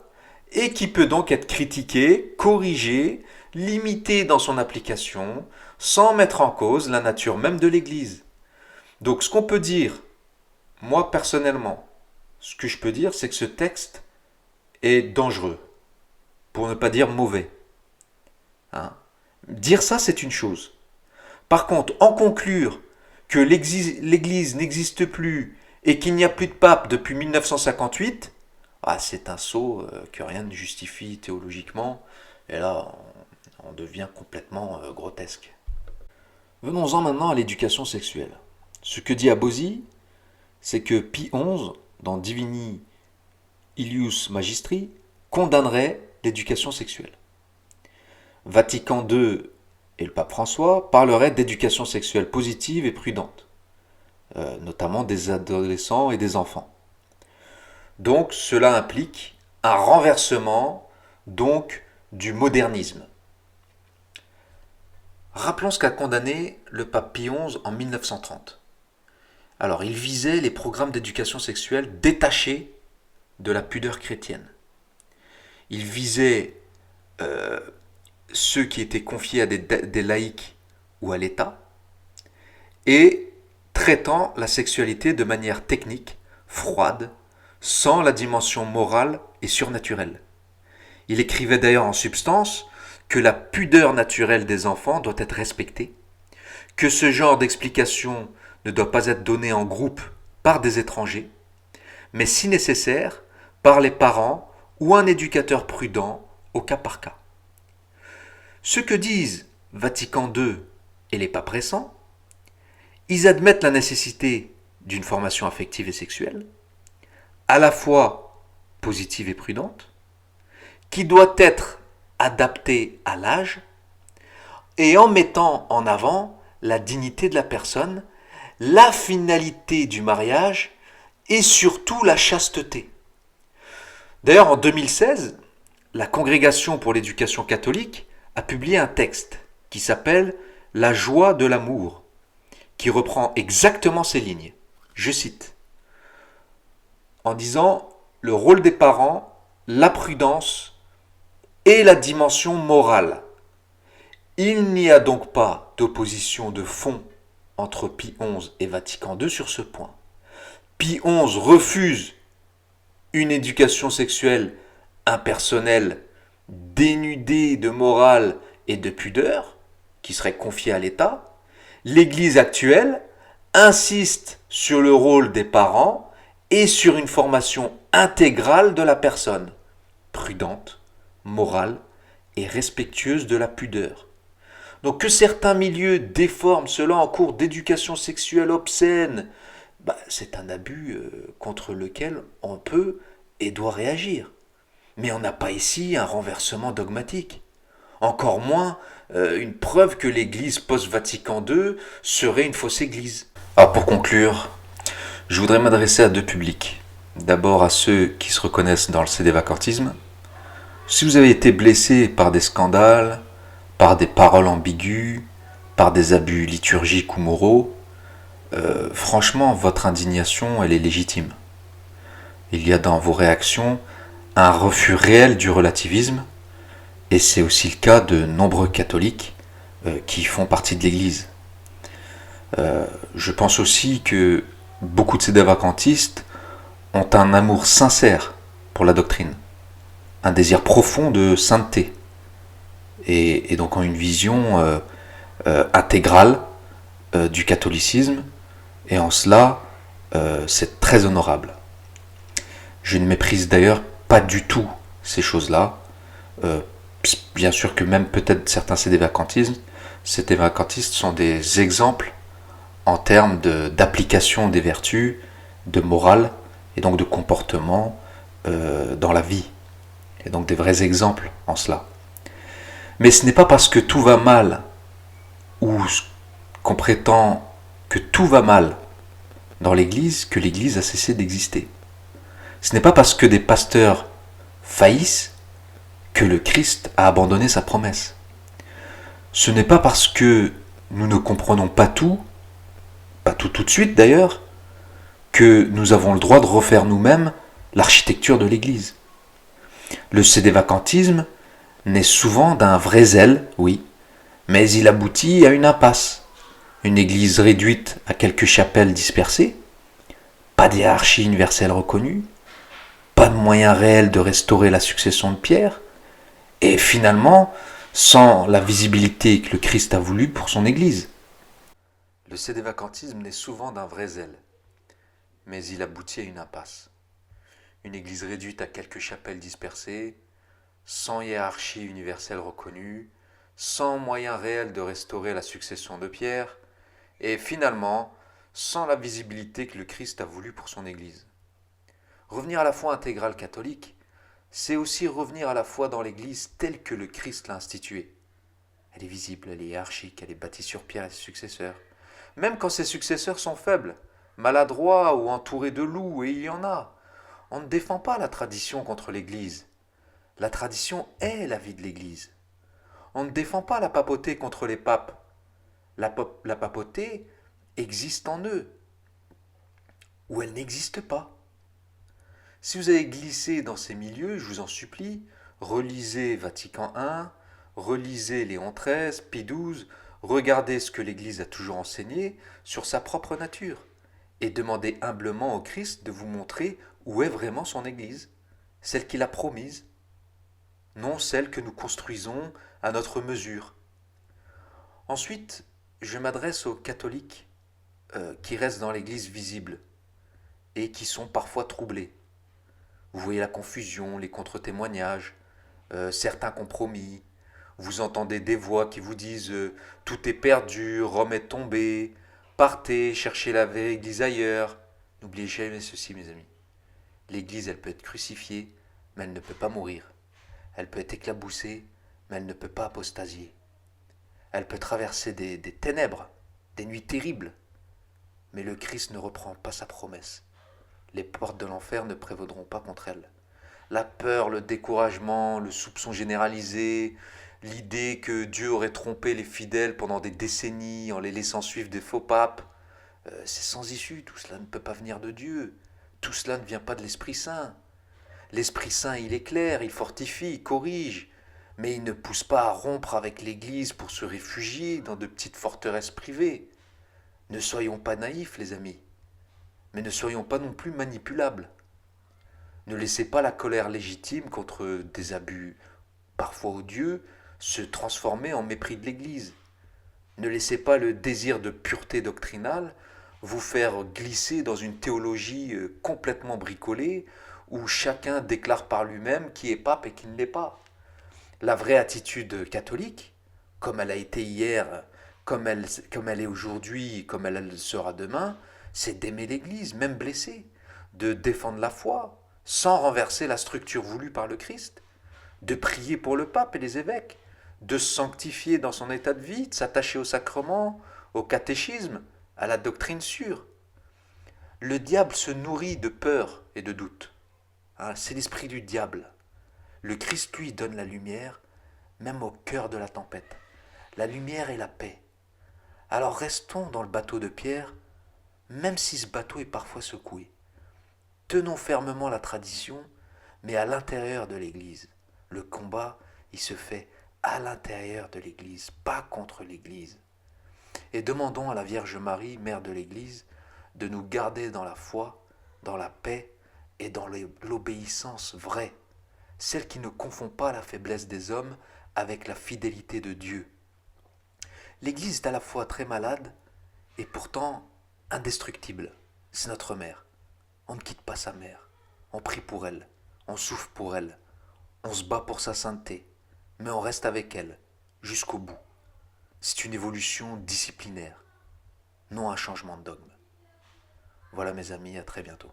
et qui peut donc être critiqué, corrigé, limité dans son application, sans mettre en cause la nature même de l'Église. Donc ce qu'on peut dire, moi personnellement, ce que je peux dire, c'est que ce texte est dangereux, pour ne pas dire mauvais. Hein. Dire ça, c'est une chose. Par contre, en conclure que l'Église n'existe plus et qu'il n'y a plus de pape depuis 1958, c'est un saut que rien ne justifie théologiquement, et là, on devient complètement grotesque. Venons-en maintenant à l'éducation sexuelle. Ce que dit Abosi, c'est que Pie XI, dans Divini Ilius Magistri, condamnerait l'éducation sexuelle. Vatican II et le pape François parleraient d'éducation sexuelle positive et prudente, notamment des adolescents et des enfants. Donc cela implique un renversement donc du modernisme. Rappelons ce qu'a condamné le pape Pie XI en 1930. Alors, il visait les programmes d'éducation sexuelle détachés de la pudeur chrétienne. Il visait ceux qui étaient confiés à des laïcs ou à l'État et traitant la sexualité de manière technique, froide, sans la dimension morale et surnaturelle. Il écrivait d'ailleurs en substance que la pudeur naturelle des enfants doit être respectée, que ce genre d'explication ne doit pas être donné en groupe par des étrangers, mais si nécessaire, par les parents ou un éducateur prudent au cas par cas. Ce que disent Vatican II et les papes récents, ils admettent la nécessité d'une formation affective et sexuelle, à la fois positive et prudente, qui doit être adaptée à l'âge et en mettant en avant la dignité de la personne, la finalité du mariage et surtout la chasteté. D'ailleurs, en 2016, la Congrégation pour l'éducation catholique a publié un texte qui s'appelle « La joie de l'amour », qui reprend exactement ces lignes. Je cite, en disant « Le rôle des parents, la prudence et la dimension morale. Il n'y a donc pas d'opposition de fond entre Pie XI et Vatican II sur ce point. Pie XI refuse une éducation sexuelle impersonnelle, dénudée de morale et de pudeur, qui serait confiée à l'État. L'Église actuelle insiste sur le rôle des parents et sur une formation intégrale de la personne, prudente, morale et respectueuse de la pudeur. Donc que certains milieux déforment cela en cours d'éducation sexuelle obscène, c'est un abus contre lequel on peut et doit réagir. Mais on n'a pas ici un renversement dogmatique. Encore moins une preuve que l'Église post-Vatican II serait une fausse Église. Alors pour conclure, je voudrais m'adresser à deux publics. D'abord à ceux qui se reconnaissent dans le sédévacantisme. Si vous avez été blessé par des scandales, par des paroles ambiguës, par des abus liturgiques ou moraux, franchement, votre indignation, elle est légitime. Il y a dans vos réactions un refus réel du relativisme, et c'est aussi le cas de nombreux catholiques qui font partie de l'Église. Je pense aussi que beaucoup de sédévacantistes ont un amour sincère pour la doctrine, un désir profond de sainteté, et donc ont une vision intégrale du catholicisme, et en cela, c'est très honorable. Je ne méprise d'ailleurs pas du tout ces choses-là. Euh, Bien sûr que même peut-être certains sédévacantistes sont des exemples en termes d'application des vertus, de morale et donc de comportement dans la vie. Et donc des vrais exemples en cela. Mais ce n'est pas parce que tout va mal ou qu'on prétend que tout va mal dans l'Église que l'Église a cessé d'exister. Ce n'est pas parce que des pasteurs faillissent que le Christ a abandonné sa promesse. Ce n'est pas parce que nous ne comprenons pas tout de suite d'ailleurs, que nous avons le droit de refaire nous-mêmes l'architecture de l'Église. Le sédévacantisme naît souvent d'un vrai zèle, oui, mais il aboutit à une impasse. Une Église réduite à quelques chapelles dispersées, pas de hiérarchie universelle reconnue, pas de moyens réels de restaurer la succession de Pierre, et finalement, sans la visibilité que le Christ a voulu pour son Église. Le sédévacantisme naît souvent d'un vrai zèle, mais il aboutit à une impasse. Une Église réduite à quelques chapelles dispersées, sans hiérarchie universelle reconnue, sans moyens réels de restaurer la succession de Pierre, et finalement, sans la visibilité que le Christ a voulu pour son Église. Revenir à la foi intégrale catholique, c'est aussi revenir à la foi dans l'Église telle que le Christ l'a instituée. Elle est visible, elle est hiérarchique, elle est bâtie sur Pierre et ses successeurs. Même quand ses successeurs sont faibles, maladroits ou entourés de loups, et il y en a. On ne défend pas la tradition contre l'Église. La tradition est la vie de l'Église. On ne défend pas la papauté contre les papes. La papauté existe en eux, ou elle n'existe pas. Si vous avez glissé dans ces milieux, je vous en supplie, relisez Vatican I, relisez Léon XIII, Pie XII, regardez ce que l'Église a toujours enseigné sur sa propre nature, et demandez humblement au Christ de vous montrer où est vraiment son Église, celle qu'il a promise, non celle que nous construisons à notre mesure. Ensuite, je m'adresse aux catholiques qui restent dans l'Église visible et qui sont parfois troublés. Vous voyez la confusion, les contre-témoignages, certains compromis. Vous entendez des voix qui vous disent tout est perdu, Rome est tombée, partez, cherchez la vraie Église ailleurs. N'oubliez jamais ceci, mes amis. L'Église, elle peut être crucifiée, mais elle ne peut pas mourir. Elle peut être éclaboussée, mais elle ne peut pas apostasier. Elle peut traverser des ténèbres, des nuits terribles, mais le Christ ne reprend pas sa promesse. Les portes de l'enfer ne prévaudront pas contre elle. La peur, le découragement, le soupçon généralisé, l'idée que Dieu aurait trompé les fidèles pendant des décennies en les laissant suivre des faux papes, c'est sans issue, tout cela ne peut pas venir de Dieu. Tout cela ne vient pas de l'Esprit Saint. L'Esprit Saint, il éclaire, il fortifie, il corrige, mais il ne pousse pas à rompre avec l'Église pour se réfugier dans de petites forteresses privées. Ne soyons pas naïfs, les amis, mais ne soyons pas non plus manipulables. Ne laissez pas la colère légitime contre des abus parfois odieux se transformer en mépris de l'Église. Ne laissez pas le désir de pureté doctrinale vous faire glisser dans une théologie complètement bricolée où chacun déclare par lui-même qui est pape et qui ne l'est pas. La vraie attitude catholique, comme elle a été hier, comme elle est aujourd'hui, comme elle sera demain, c'est d'aimer l'Église, même blessée, de défendre la foi, sans renverser la structure voulue par le Christ, de prier pour le pape et les évêques, de se sanctifier dans son état de vie, de s'attacher au sacrement, au catéchisme, à la doctrine sûre. Le diable se nourrit de peur et de doute. Hein, c'est l'esprit du diable. Le Christ, lui, donne la lumière, même au cœur de la tempête. La lumière et la paix. Alors restons dans le bateau de Pierre, même si ce bateau est parfois secoué. Tenons fermement la tradition, mais à l'intérieur de l'Église. Le combat, il se fait à l'intérieur de l'Église, pas contre l'Église. Et demandons à la Vierge Marie, Mère de l'Église, de nous garder dans la foi, dans la paix et dans l'obéissance vraie, celle qui ne confond pas la faiblesse des hommes avec la fidélité de Dieu. L'Église est à la fois très malade et pourtant indestructible. C'est notre mère. On ne quitte pas sa mère. On prie pour elle. On souffre pour elle. On se bat pour sa sainteté. Mais on reste avec elle jusqu'au bout. C'est une évolution disciplinaire, non un changement de dogme. Voilà mes amis, à très bientôt.